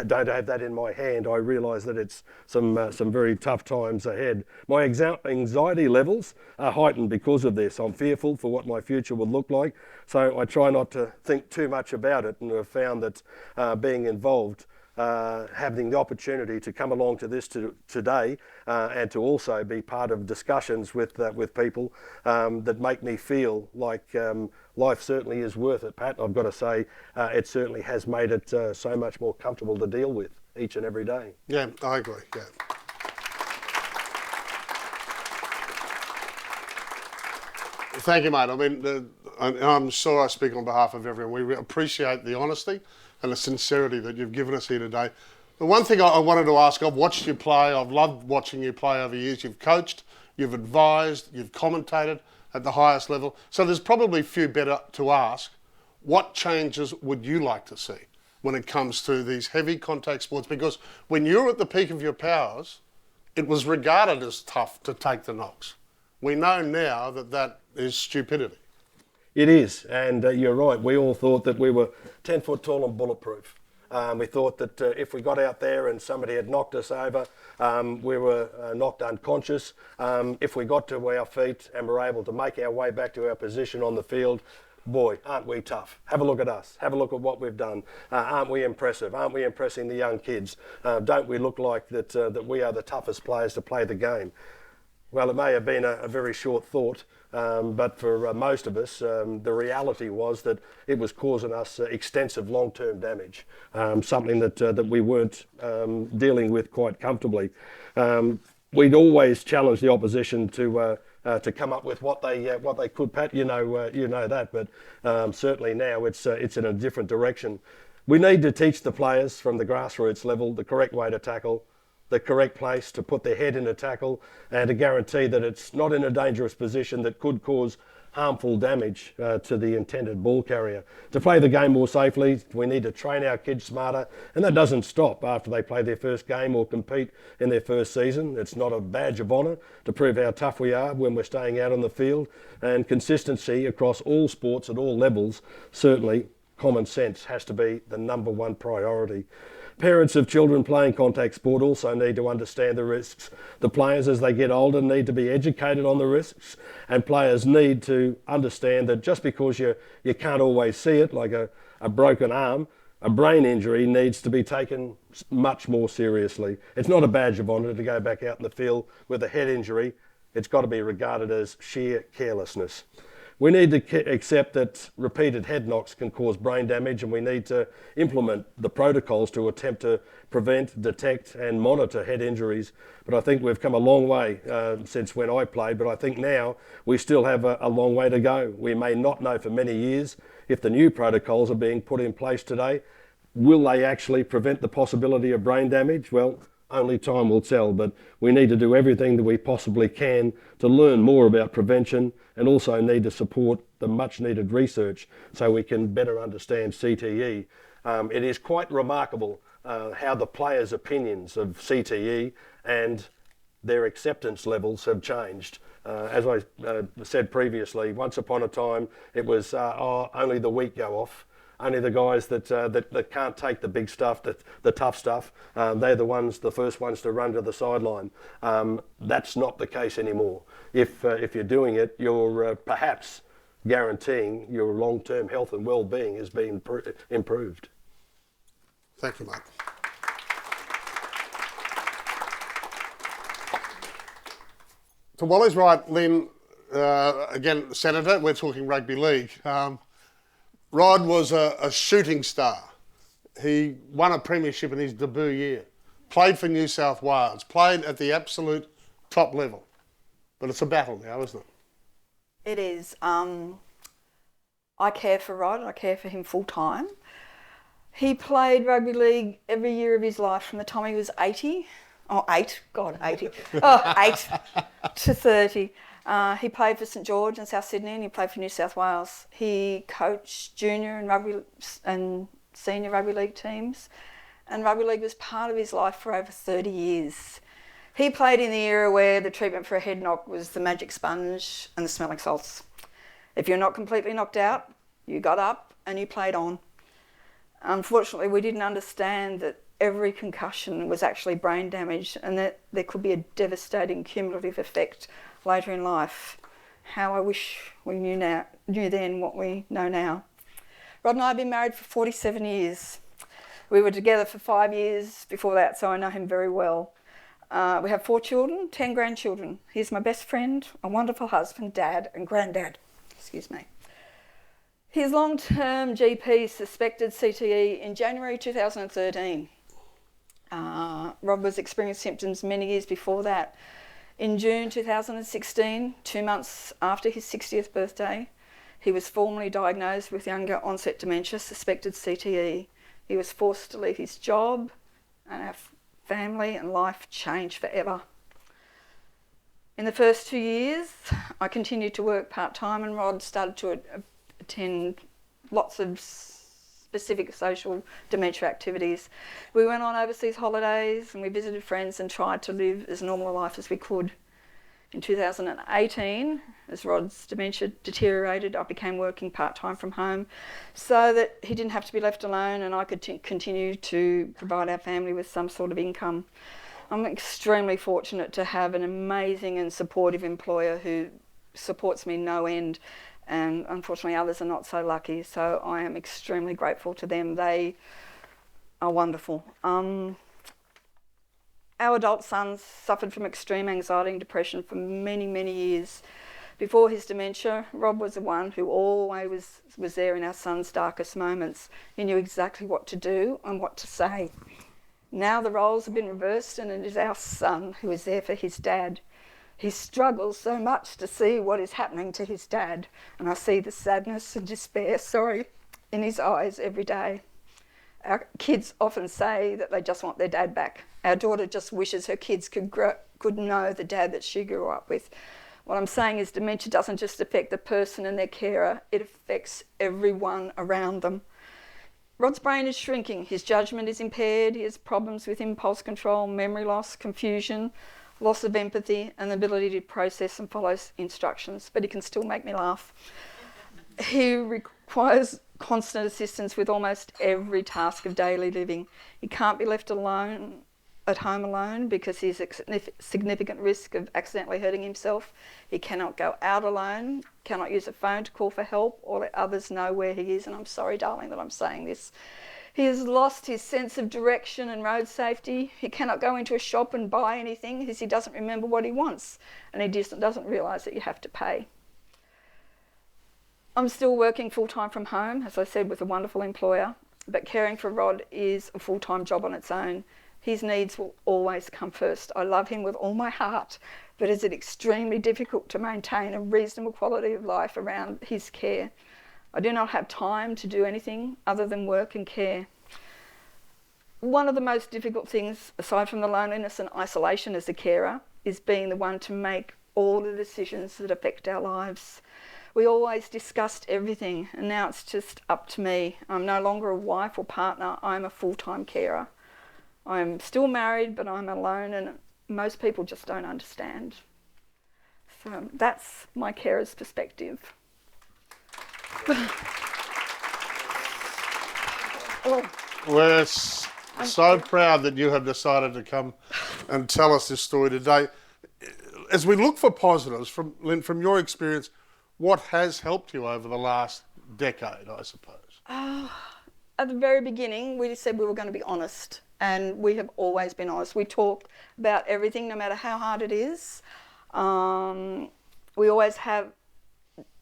don't have that in my hand, I realise that it's some very tough times ahead. My anxiety levels are heightened because of this. I'm fearful for what my future will look like, so I try not to think too much about it, and have found that being involved, having the opportunity to come along to this today and to also be part of discussions with people that make me feel like life certainly is worth it, Pat. I've got to say it certainly has made it so much more comfortable to deal with each and every day. Yeah, I agree, yeah. Thank you, mate. I mean, I'm sure I speak on behalf of everyone. We appreciate the honesty and the sincerity that you've given us here today. The one thing I wanted to ask, I've watched you play, I've loved watching you play over years. You've coached, you've advised, you've commentated at the highest level. So there's probably few better to ask. What changes would you like to see when it comes to these heavy contact sports? Because when you're at the peak of your powers, it was regarded as tough to take the knocks. We know now that that is stupidity. It is, and you're right. We all thought that we were 10 foot tall and bulletproof. We thought that if we got out there and somebody had knocked us over, we were knocked unconscious. If we got to our feet and were able to make our way back to our position on the field, boy, aren't we tough. Have a look at us. Have a look at what we've done. Aren't we impressive? Aren't we impressing the young kids? Don't we look like that we are the toughest players to play the game? Well, it may have been a very short thought, but for most of us, the reality was that it was causing us extensive long-term damage, something that we weren't dealing with quite comfortably. We'd always challenge the opposition to come up with what they could. Pat, you know that, but certainly now it's in a different direction. We need to teach the players from the grassroots level the correct way to tackle, the correct place to put their head in a tackle, and to guarantee that it's not in a dangerous position that could cause harmful damage to the intended ball carrier. To play the game more safely, we need to train our kids smarter, and that doesn't stop after they play their first game or compete in their first season. It's not a badge of honour to prove how tough we are when we're staying out on the field, and consistency across all sports at all levels, certainly common sense has to be the number one priority. Parents of children playing contact sport also need to understand the risks. The players, as they get older, need to be educated on the risks, and players need to understand that just because you can't always see it, like a broken arm, a brain injury needs to be taken much more seriously. It's not a badge of honour to go back out in the field with a head injury. It's got to be regarded as sheer carelessness. We need to accept that repeated head knocks can cause brain damage, and we need to implement the protocols to attempt to prevent, detect and monitor head injuries. But I think we've come a long way since when I played, but I think now we still have a long way to go. We may not know for many years if the new protocols are being put in place today. Will they actually prevent the possibility of brain damage? Well, only time will tell, but we need to do everything that we possibly can to learn more about prevention, and also need to support the much needed research so we can better understand CTE. It is quite remarkable how the players' opinions of CTE and their acceptance levels have changed. As I said previously, once upon a time it was only the weak go off. Only the guys that can't take the big stuff, the tough stuff, they're the first ones to run to the sideline. That's not the case anymore. If you're doing it, you're perhaps guaranteeing your long-term health and well-being is being improved. Thank you, Mark. To Wally's right, Lynn, again, Senator, we're talking rugby league. Rod was a shooting star. He won a premiership in his debut year, played for New South Wales, played at the absolute top level. But it's a battle now, isn't it? It is. I care for Rod, I care for him full time. He played rugby league every year of his life from the time he was 80 to 30. He played for St George and South Sydney, and he played for New South Wales. He coached junior and senior rugby league teams, and rugby league was part of his life for over 30 years. He played in the era where the treatment for a head knock was the magic sponge and the smelling salts. If you're not completely knocked out, you got up and you played on. Unfortunately, we didn't understand that every concussion was actually brain damage, and that there could be a devastating cumulative effect later in life. How I wish we knew then what we know now. Rod and I have been married for 47 years. We were together for 5 years before that, so I know him very well. We have 4 children, 10 grandchildren. He's my best friend, a wonderful husband, dad and granddad. Excuse me. His long-term GP suspected CTE in January 2013. Rod was experiencing symptoms many years before that. In June 2016, 2 months after his 60th birthday, he was formally diagnosed with younger onset dementia, suspected CTE. He was forced to leave his job, and our family and life changed forever. In the first 2 years, I continued to work part-time, and Rod started to attend lots of specific social dementia activities. We went on overseas holidays and we visited friends and tried to live as normal a life as we could. In 2018, as Rod's dementia deteriorated, I became working part-time from home so that he didn't have to be left alone and I could continue to provide our family with some sort of income. I'm extremely fortunate to have an amazing and supportive employer who supports me no end, and unfortunately others are not so lucky, so I am extremely grateful to them. They are wonderful. Our adult son suffered from extreme anxiety and depression for many, many years. Before his dementia, Rob was the one who always was there in our son's darkest moments. He knew exactly what to do and what to say. Now the roles have been reversed and it is our son who is there for his dad. He struggles so much to see what is happening to his dad, and I see the sadness and despair, in his eyes every day. Our kids often say that they just want their dad back. Our daughter just wishes her kids could know the dad that she grew up with. What I'm saying is dementia doesn't just affect the person and their carer, it affects everyone around them. Rod's brain is shrinking, his judgment is impaired, he has problems with impulse control, memory loss, confusion, loss of empathy and the ability to process and follow instructions, but he can still make me laugh. He requires constant assistance with almost every task of daily living. He can't be left alone at home alone because he's at significant risk of accidentally hurting himself. He cannot go out alone, cannot use a phone to call for help or let others know where he is, and I'm sorry, darling, that I'm saying this. He has lost his sense of direction and road safety. He cannot go into a shop and buy anything because he doesn't remember what he wants, and he doesn't realise that you have to pay. I'm still working full-time from home, as I said, with a wonderful employer, but caring for Rod is a full-time job on its own. His needs will always come first. I love him with all my heart, but it's extremely difficult to maintain a reasonable quality of life around his care. I do not have time to do anything other than work and care. one of the most difficult things, aside from the loneliness and isolation as a carer, is being the one to make all the decisions that affect our lives. We always discussed everything, and now it's just up to me. I'm no longer a wife or partner, I'm a full-time carer. I'm still married, but I'm alone, and most people just don't understand. So that's my carer's perspective. Oh. We're so proud that you have decided to come and tell us this story today. As we look for positives, Lynn, from your experience, what has helped you over the last decade, I suppose? At the very beginning, we said we were going to be honest, and we have always been honest. We talk about everything, no matter how hard it is. We always have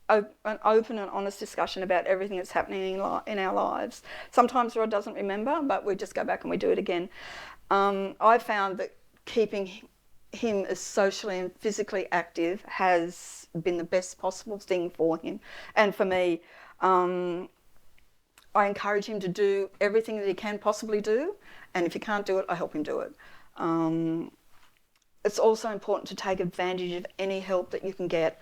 an open and honest discussion about everything that's happening in our lives. Sometimes Rod doesn't remember, but we just go back and we do it again. I found that keeping him as socially and physically active has been the best possible thing for him and for me. I encourage him to do everything that he can possibly do, and if he can't do it, I help him do it. It's also important to take advantage of any help that you can get.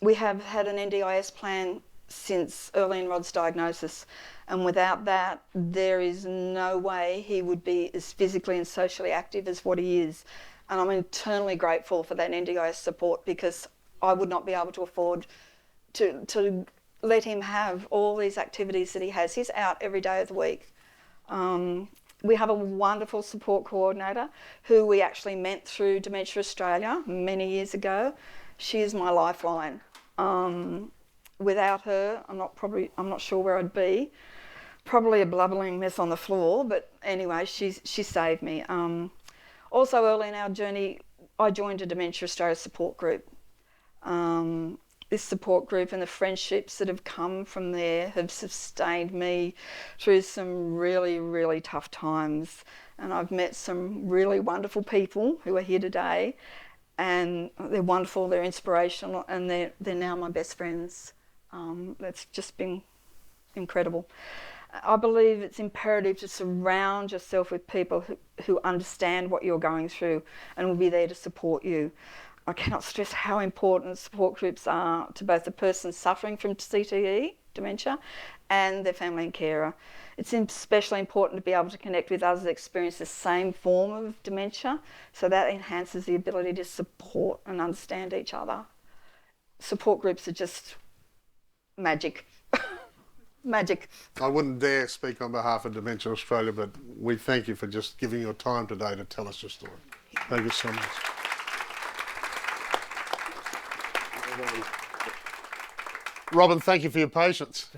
We have had an NDIS plan since early in Rod's diagnosis, and without that, there is no way he would be as physically and socially active as what he is. And I'm eternally grateful for that NDIS support, because I would not be able to afford to let him have all these activities that he has. He's out every day of the week. We have a wonderful support coordinator who we actually met through Dementia Australia many years ago. She is my lifeline. Without her, I'm not sure where I'd be. Probably a blubbering mess on the floor, but anyway, she saved me. Also, early in our journey, I joined a Dementia Australia support group. This support group and the friendships that have come from there have sustained me through some really, really tough times. And I've met some really wonderful people who are here today, and they're wonderful, they're inspirational, and they're now my best friends. That's just been incredible. I believe it's imperative to surround yourself with people who understand what you're going through and will be there to support you. I cannot stress how important support groups are to both the person suffering from CTE, dementia, and their family and carer. It's especially important to be able to connect with others that experience the same form of dementia, so that enhances the ability to support and understand each other. Support groups are just magic. Magic. I wouldn't dare speak on behalf of Dementia Australia, but we thank you for just giving your time today to tell us your story. Thank you so much. Robin, thank you for your patience.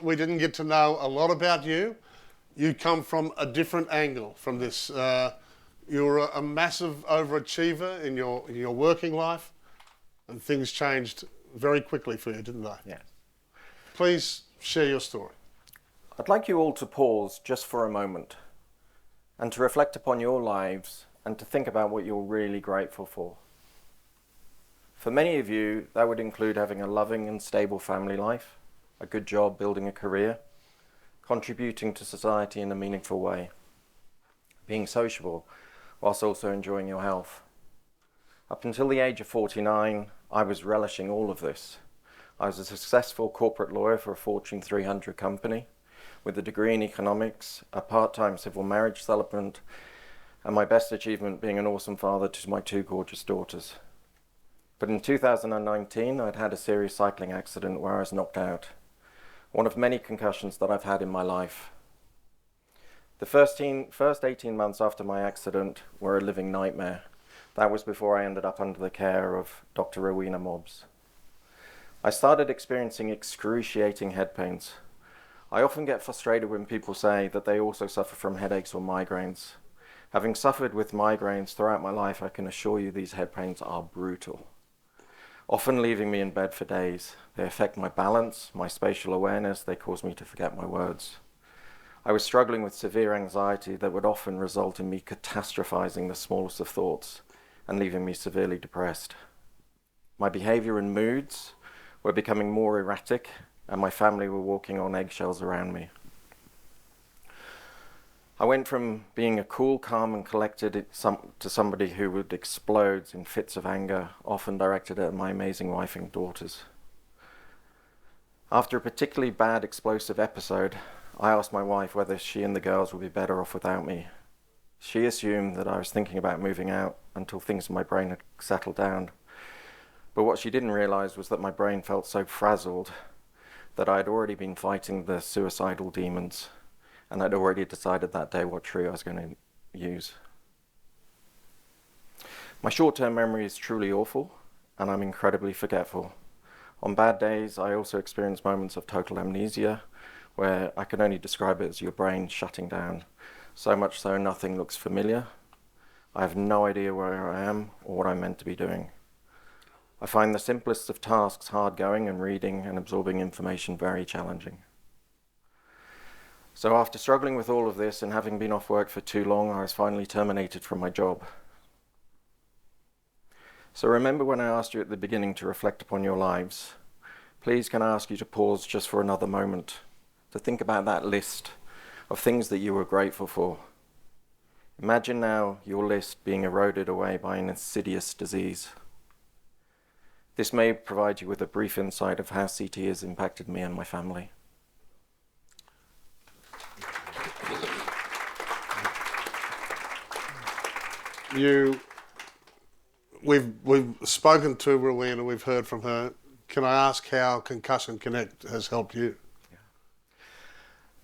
We didn't get to know a lot about you. You come from a different angle from this. You're a massive overachiever in your working life, and things changed very quickly for you, didn't they? Yeah. Please share your story. I'd like you all to pause just for a moment and to reflect upon your lives and to think about what you're really grateful for. For many of you, that would include having a loving and stable family life, a good job, building a career, contributing to society in a meaningful way, being sociable whilst also enjoying your health. Up until the age of 49, I was relishing all of this. I was a successful corporate lawyer for a Fortune 300 company with a degree in economics, a part-time civil marriage celebrant, and my best achievement being an awesome father to my two gorgeous daughters. But in 2019, I'd had a serious cycling accident where I was knocked out. One of many concussions that I've had in my life. The first 18 months after my accident were a living nightmare. That was before I ended up under the care of Dr. Rowena Mobbs. I started experiencing excruciating head pains. I often get frustrated when people say that they also suffer from headaches or migraines. Having suffered with migraines throughout my life, I can assure you these head pains are brutal. Often leaving me in bed for days. They affect my balance, my spatial awareness, they cause me to forget my words. I was struggling with severe anxiety that would often result in me catastrophizing the smallest of thoughts and leaving me severely depressed. My behavior and moods were becoming more erratic, and my family were walking on eggshells around me. I went from being a cool, calm and collected to somebody who would explode in fits of anger, often directed at my amazing wife and daughters. After a particularly bad explosive episode, I asked my wife whether she and the girls would be better off without me. She assumed that I was thinking about moving out until things in my brain had settled down. But what she didn't realise was that my brain felt so frazzled that I had already been fighting the suicidal demons, and I'd already decided that day what tree I was going to use. My short-term memory is truly awful, and I'm incredibly forgetful. On bad days, I also experience moments of total amnesia, where I can only describe it as your brain shutting down, so much so nothing looks familiar. I have no idea where I am or what I'm meant to be doing. I find the simplest of tasks hard going and reading and absorbing information very challenging. So after struggling with all of this and having been off work for too long, I was finally terminated from my job. So remember when I asked you at the beginning to reflect upon your lives? Please can I ask you to pause just for another moment, to think about that list of things that you were grateful for. Imagine now your list being eroded away by an insidious disease. This may provide you with a brief insight of how CTE has impacted me and my family. We've spoken to Rowena, we've heard from her. Can I ask how Concussion Connect has helped you?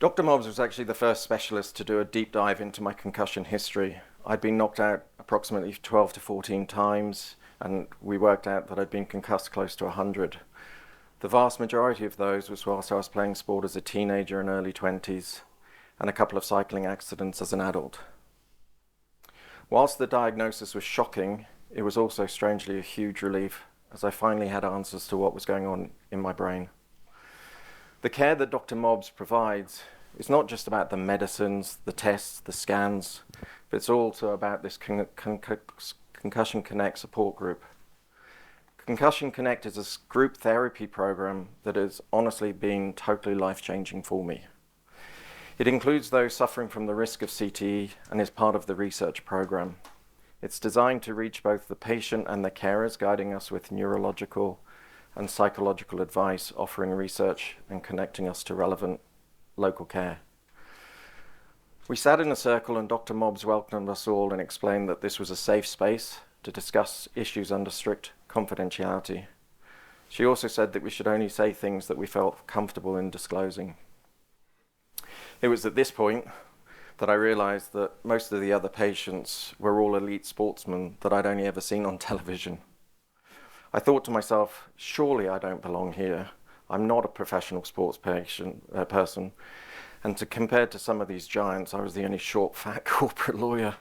Dr. Mobbs was actually the first specialist to do a deep dive into my concussion history. I'd been knocked out approximately 12 to 14 times, and we worked out that I'd been concussed close to 100. The vast majority of those was whilst I was playing sport as a teenager and early 20s, and a couple of cycling accidents as an adult. Whilst the diagnosis was shocking, it was also strangely a huge relief, as I finally had answers to what was going on in my brain. The care that Dr. Mobbs provides is not just about the medicines, the tests, the scans, but it's also about this Concussion Connect support group. Concussion Connect is a group therapy program that has honestly been totally life-changing for me. It includes those suffering from the risk of CTE and is part of the research program. It's designed to reach both the patient and the carers, guiding us with neurological and psychological advice, offering research and connecting us to relevant local care. We sat in a circle and Dr. Mobbs welcomed us all and explained that this was a safe space to discuss issues under strict confidentiality. She also said that we should only say things that we felt comfortable in disclosing. It was at this point that I realised that most of the other patients were all elite sportsmen that I'd only ever seen on television. I thought to myself, surely I don't belong here. I'm not a professional sports person. And compared to some of these giants, I was the only short, fat corporate lawyer.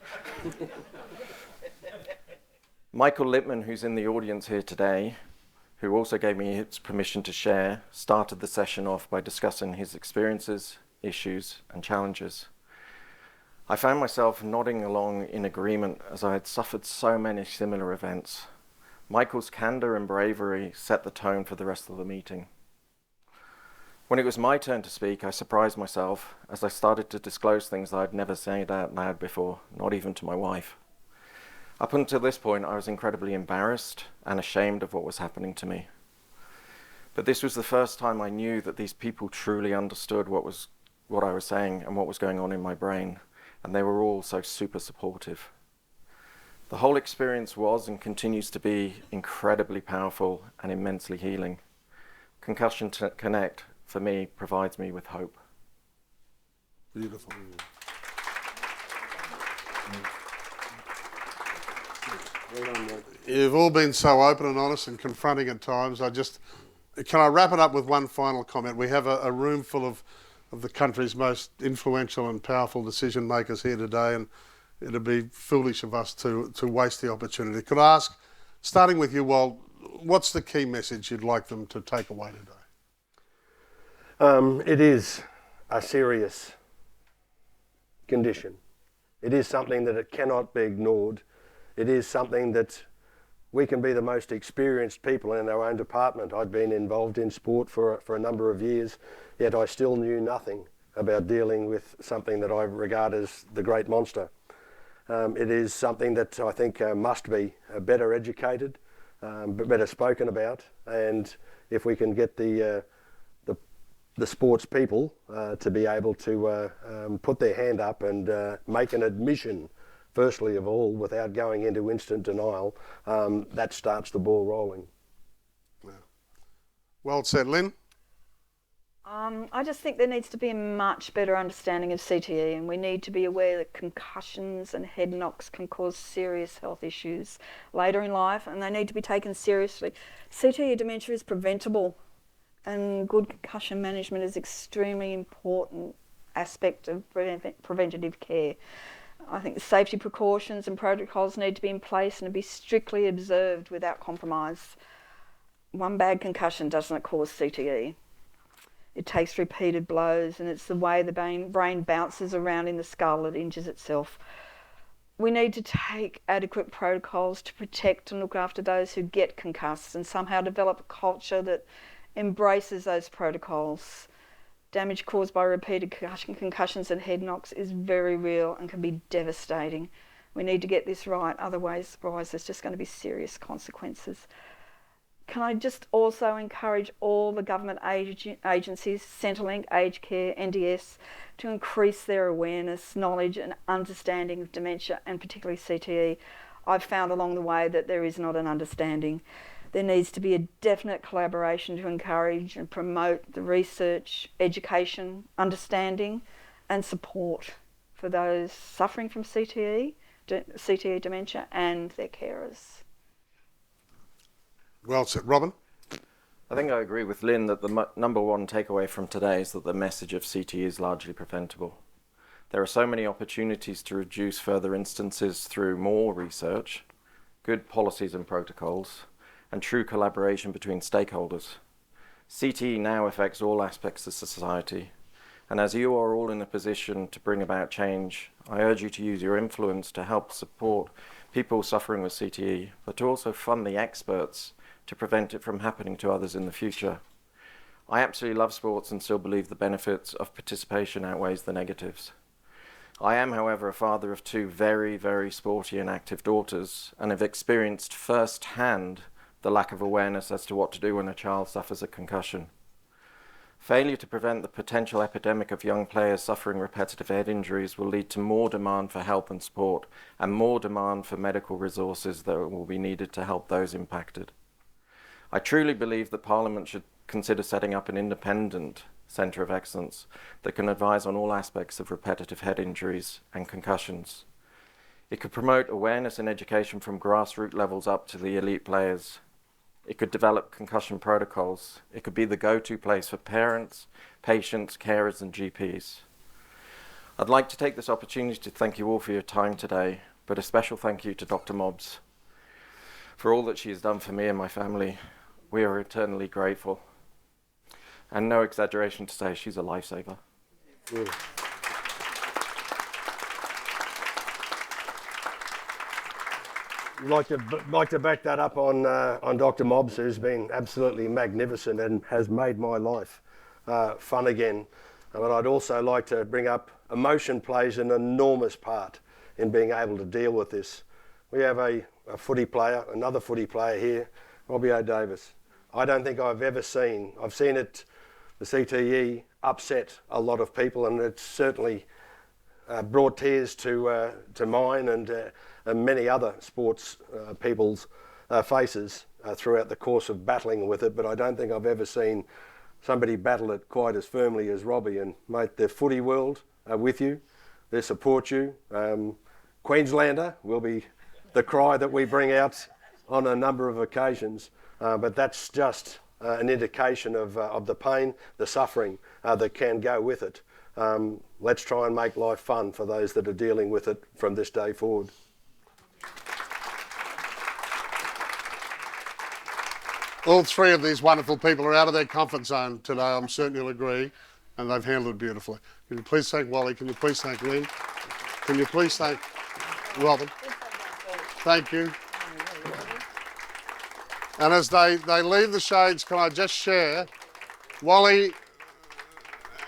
Michael Lippman, who's in the audience here today, who also gave me his permission to share, started the session off by discussing his experiences, issues, and challenges. I found myself nodding along in agreement as I had suffered so many similar events. Michael's candour and bravery set the tone for the rest of the meeting. When it was my turn to speak, I surprised myself as I started to disclose things that I'd never said out loud before, not even to my wife. Up until this point, I was incredibly embarrassed and ashamed of what was happening to me. But this was the first time I knew that these people truly understood what I was saying and what was going on in my brain, and they were all so super supportive. The whole experience was and continues to be incredibly powerful and immensely healing. Concussion Connect, for me, provides me with hope. Beautiful. You've all been so open and honest and confronting at times. Can I wrap it up with one final comment? We have a room full of the country's most influential and powerful decision makers here today, and it'd be foolish of us to waste the opportunity. Could I ask, starting with you, Wal, what's the key message you'd like them to take away today? It is a serious condition. It is something that it cannot be ignored. It is something that we can be the most experienced people in our own department. I'd been involved in sport for a number of years, yet I still knew nothing about dealing with something that I regard as the great monster. It is something that I think must be better educated, better spoken about, and if we can get the sports people to be able to put their hand up and make an admission, firstly of all, without going into instant denial, that starts the ball rolling. Yeah. Well said, Lynn. I just think there needs to be a much better understanding of CTE, and we need to be aware that concussions and head knocks can cause serious health issues later in life, and they need to be taken seriously. CTE dementia is preventable, and good concussion management is an extremely important aspect of preventative care. I think the safety precautions and protocols need to be in place and be strictly observed without compromise. One bad concussion doesn't cause CTE. It takes repeated blows, and it's the way the brain bounces around in the skull that injures itself. We need to take adequate protocols to protect and look after those who get concussed, and somehow develop a culture that embraces those protocols. Damage caused by repeated concussions and head knocks is very real and can be devastating. We need to get this right, otherwise there's just going to be serious consequences. Can I just also encourage all the government agencies, Centrelink, Aged Care, NDS, to increase their awareness, knowledge and understanding of dementia, and particularly CTE. I've found along the way that there is not an understanding. There needs to be a definite collaboration to encourage and promote the research, education, understanding and support for those suffering from CTE dementia and their carers. Well said. Robin? I think I agree with Lynn that the number one takeaway from today is that the message of CTE is largely preventable. There are so many opportunities to reduce further instances through more research, good policies and protocols, and true collaboration between stakeholders. CTE now affects all aspects of society, and as you are all in a position to bring about change, I urge you to use your influence to help support people suffering with CTE, but to also fund the experts to prevent it from happening to others in the future. I absolutely love sports and still believe the benefits of participation outweighs the negatives. I am, however, a father of two very, very sporty and active daughters, and have experienced firsthand the lack of awareness as to what to do when a child suffers a concussion. Failure to prevent the potential epidemic of young players suffering repetitive head injuries will lead to more demand for help and support, and more demand for medical resources that will be needed to help those impacted. I truly believe that Parliament should consider setting up an independent centre of excellence that can advise on all aspects of repetitive head injuries and concussions. It could promote awareness and education from grassroots levels up to the elite players. It could develop concussion protocols. It could be the go-to place for parents, patients, carers and GPs. I'd like to take this opportunity to thank you all for your time today, but a special thank you to Dr Mobbs for all that she has done for me and my family. We are eternally grateful. And no exaggeration to say she's a lifesaver. I'd like to back that up on Dr Mobbs, who's been absolutely magnificent and has made my life fun again. But I'd also like to bring up emotion plays an enormous part in being able to deal with this. We have a footy player, another footy player here, Robbie O'Davis. I don't think I've ever seen, I've seen it, the CTE upset a lot of people, and it's certainly brought tears to mine and many other sports people's faces throughout the course of battling with it, but I don't think I've ever seen somebody battle it quite as firmly as Robbie. And mate, the footy world are with you, they support you. Queenslander will be the cry that we bring out on a number of occasions, but that's just an indication of the pain, the suffering that can go with it. Let's try and make life fun for those that are dealing with it from this day forward. All three of these wonderful people are out of their comfort zone today, I'm certain you'll agree, and they've handled it beautifully. Can you please thank Wally? Can you please thank Lynn? Can you please thank Robin? Thank you. And as they leave the shades, can I just share, Wally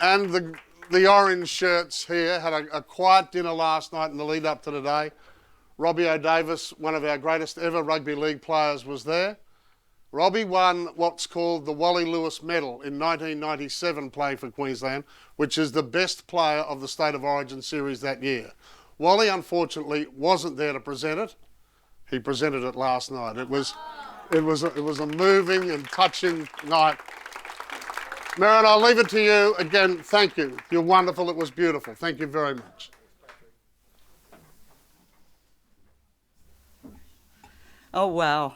and the orange shirts here had a quiet dinner last night in the lead up to today. Robbie O'Davis, one of our greatest ever rugby league players, was there. Robbie won what's called the Wally Lewis Medal in 1997 playing for Queensland, which is the best player of the State of Origin series that year. Wally, unfortunately, wasn't there to present it. He presented it last night. It was a moving and touching night. Marion, I'll leave it to you. Again, thank you. You're wonderful. It was beautiful. Thank you very much. Oh, wow.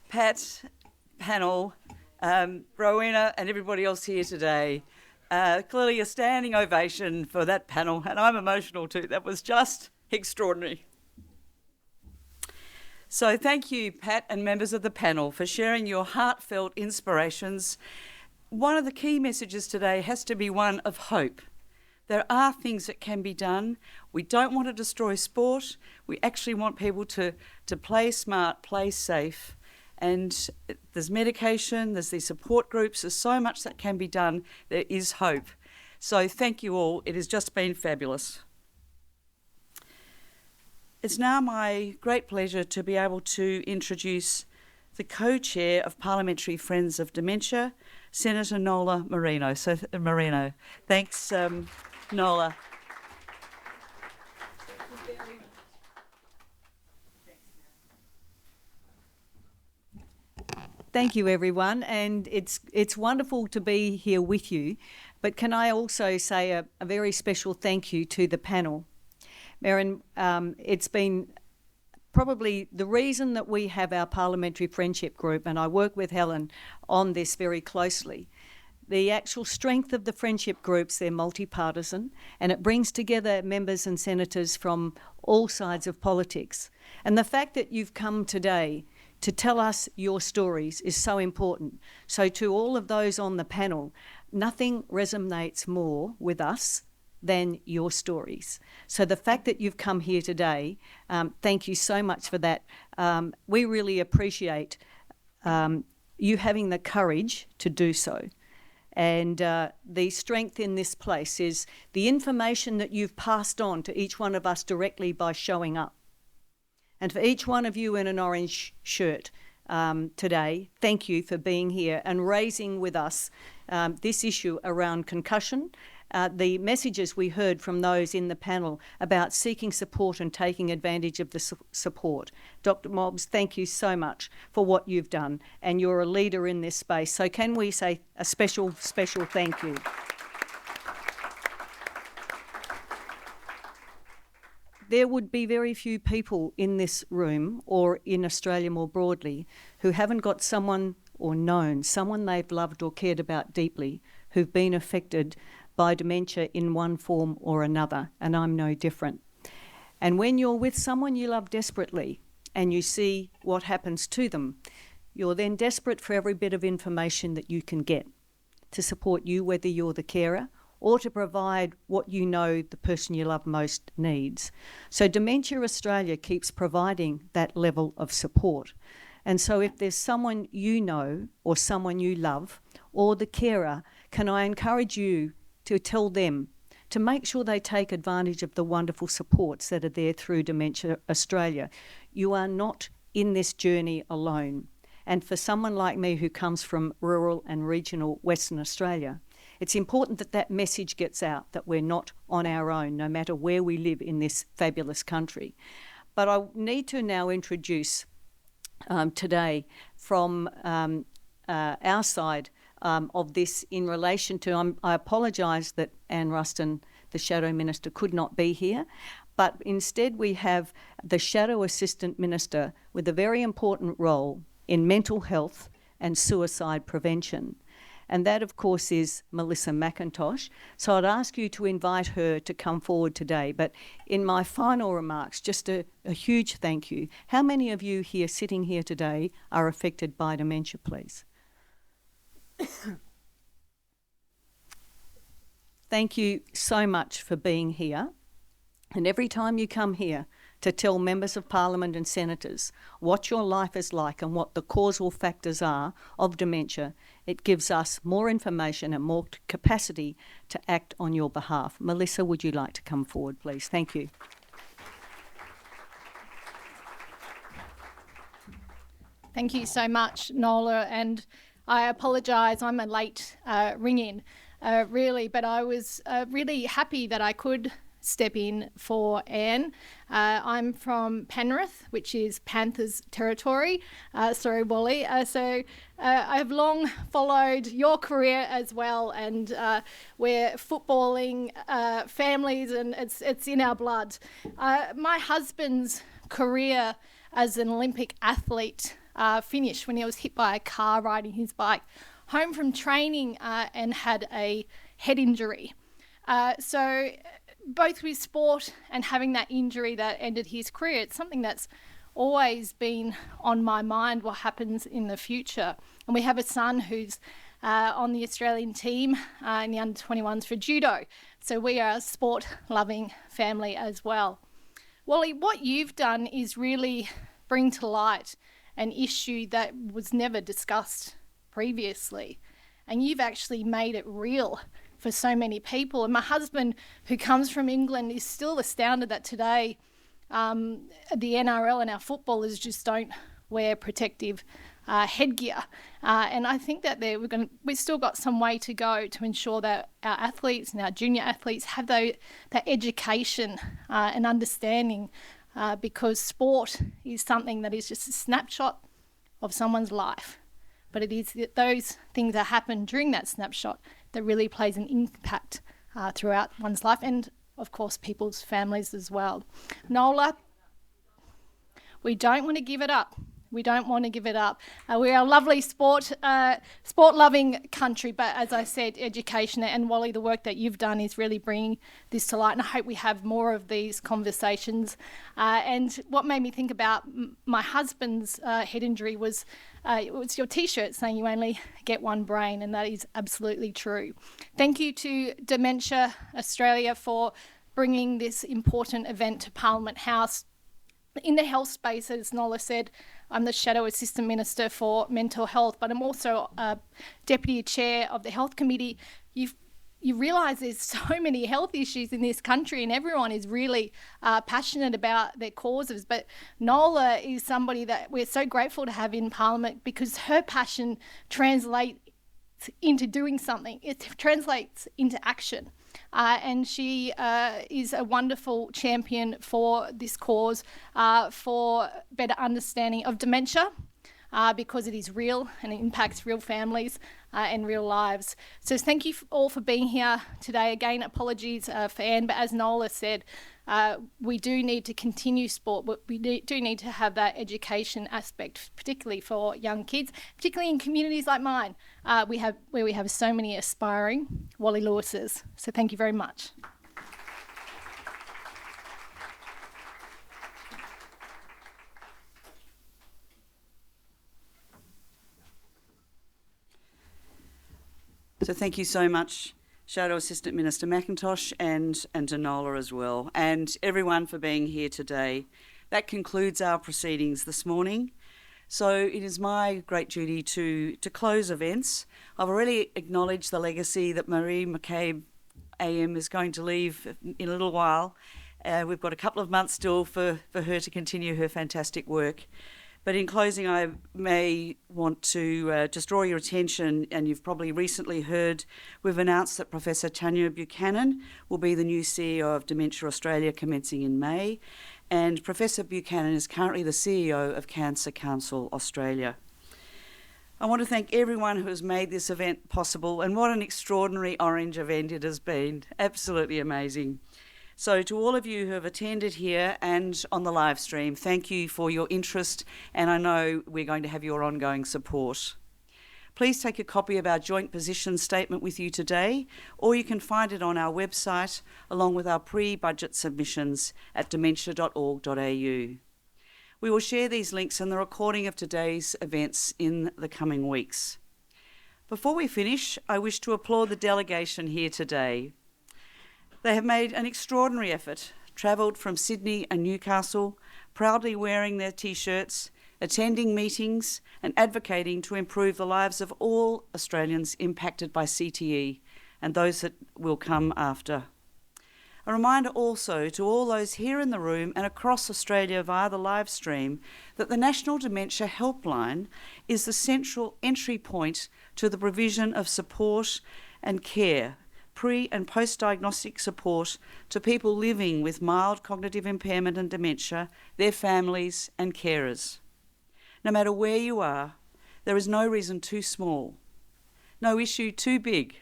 Pat, panel, Rowena and everybody else here today. Clearly a standing ovation for that panel, and I'm emotional too. That was just extraordinary. So thank you, Pat and members of the panel, for sharing your heartfelt inspirations. One of the key messages today has to be one of hope. There are things that can be done. We don't want to destroy sport. We actually want people to play smart, play safe. And there's medication, there's these support groups, there's so much that can be done. There is hope. So thank you all. It has just been fabulous. It's now my great pleasure to be able to introduce the co-chair of Parliamentary Friends of Dementia, Senator Nola Marino. So, Marino, thanks, Nola. Thank you, everyone, and it's wonderful to be here with you. But can I also say a very special thank you to the panel. Marion, it's been probably the reason that we have our Parliamentary Friendship Group, and I work with Helen on this very closely. The actual strength of the friendship groups, they're multi-partisan, and it brings together members and senators from all sides of politics. And the fact that you've come today to tell us your stories is so important. So to all of those on the panel, nothing resonates more with us than your stories. So the fact that you've come here today, thank you so much for that. We really appreciate you having the courage to do so. And the strength in this place is the information that you've passed on to each one of us directly by showing up. And for each one of you in an orange shirt today, thank you for being here and raising with us this issue around concussion. The messages we heard from those in the panel about seeking support and taking advantage of the support. Dr Mobbs, thank you so much for what you've done, and you're a leader in this space. So can we say a special thank you? There would be very few people in this room or in Australia more broadly who haven't got someone or known someone they've loved or cared about deeply who've been affected by dementia in one form or another, and I'm no different. And when you're with someone you love desperately and you see what happens to them, you're then desperate for every bit of information that you can get to support you, whether you're the carer or to provide what you know the person you love most needs. So Dementia Australia keeps providing that level of support. And so if there's someone you know or someone you love or the carer, can I encourage you to tell them to make sure they take advantage of the wonderful supports that are there through Dementia Australia. You are not in this journey alone. And for someone like me who comes from rural and regional Western Australia, it's important that that message gets out, that we're not on our own, no matter where we live in this fabulous country. But I need to now introduce today from our side of this in relation to, I apologise that Anne Ruston, the Shadow Minister, could not be here, but instead we have the Shadow Assistant Minister with a very important role in mental health and suicide prevention. And that, of course, is Melissa McIntosh. So I'd ask you to invite her to come forward today. But in my final remarks, just a huge thank you. How many of you here sitting here today are affected by dementia, please? Thank you so much for being here. And every time you come here to tell members of Parliament and senators what your life is like and what the causal factors are of dementia, it gives us more information and more capacity to act on your behalf. Melissa, would you like to come forward, please? Thank you. Thank you so much, Nola, and I apologise, I'm a late ring-in, really, but I was really happy that I could step in for Anne. I'm from Penrith, which is Panthers territory. Sorry, Wally. I've long followed your career as well, and we're footballing families, and it's in our blood. My husband's career as an Olympic athlete finished when he was hit by a car riding his bike home from training and had a head injury. So both with sport and having that injury that ended his career, it's something that's always been on my mind, what happens in the future. And we have a son who's on the Australian team in the under-21s for judo. So we are a sport-loving family as well. Wally, what you've done is really bring to light an issue that was never discussed previously. And you've actually made it real for so many people. And my husband, who comes from England, is still astounded that today the NRL and our footballers just don't wear protective headgear. And I think that we've still got some way to go to ensure that our athletes and our junior athletes have that education and understanding, because sport is something that is just a snapshot of someone's life. But it is those things that happen during that snapshot that really plays an impact throughout one's life, and of course people's families as well. Nola, we don't want to give it up. We don't want to give it up. We are a lovely sport-loving country, but as I said, education, and Wally, the work that you've done is really bringing this to light, and I hope we have more of these conversations. And what made me think about my husband's head injury was it was your T-shirt saying you only get one brain, and that is absolutely true. Thank you to Dementia Australia for bringing this important event to Parliament House. In the health space, as Nola said, I'm the Shadow Assistant Minister for Mental Health, but I'm also Deputy Chair of the Health Committee. You realise there's so many health issues in this country, and everyone is really passionate about their causes. But Nola is somebody that we're so grateful to have in Parliament, because her passion translates into doing something. It translates into action. And she is a wonderful champion for this cause, for better understanding of dementia, because it is real and it impacts real families and real lives. So thank you all for being here today. Again, apologies for Anne, but as Nola said, we do need to continue sport, but we do need to have that education aspect, particularly for young kids, particularly in communities like mine, where we have so many aspiring Wally Lewises. So thank you very much. So thank you so much, Shadow Assistant Minister McIntosh, and to Nola as well, and everyone for being here today. That concludes our proceedings this morning. So it is my great duty to close events. I've already acknowledged the legacy that Marie McCabe AM is going to leave in a little while. We've got a couple of months still for her to continue her fantastic work. But in closing, I may want to just draw your attention, and you've probably recently heard, we've announced that Professor Tanya Buchanan will be the new CEO of Dementia Australia commencing in May, and Professor Buchanan is currently the CEO of Cancer Council Australia. I want to thank everyone who has made this event possible, and what an extraordinary Orange event it has been. Absolutely amazing. So to all of you who have attended here and on the live stream, thank you for your interest, and I know we're going to have your ongoing support. Please take a copy of our joint position statement with you today, or you can find it on our website along with our pre-budget submissions at dementia.org.au. We will share these links and the recording of today's events in the coming weeks. Before we finish, I wish to applaud the delegation here today. They have made an extraordinary effort travelled from Sydney and Newcastle, proudly wearing their T-shirts, attending meetings and advocating to improve the lives of all Australians impacted by CTE and those that will come after. A reminder also to all those here in the room and across Australia via the live stream that the National Dementia Helpline is the central entry point to the provision of support and care, pre- and post-diagnostic support to people living with mild cognitive impairment and dementia, their families and carers. No matter where you are, there is no reason too small, no issue too big.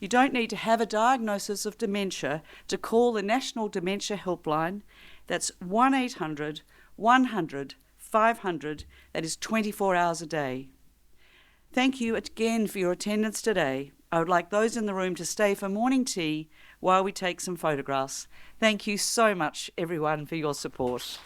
You don't need to have a diagnosis of dementia to call the National Dementia Helpline. That's 1800 100 500. That is 24 hours a day. Thank you again for your attendance today. I would like those in the room to stay for morning tea while we take some photographs. Thank you so much, everyone, for your support.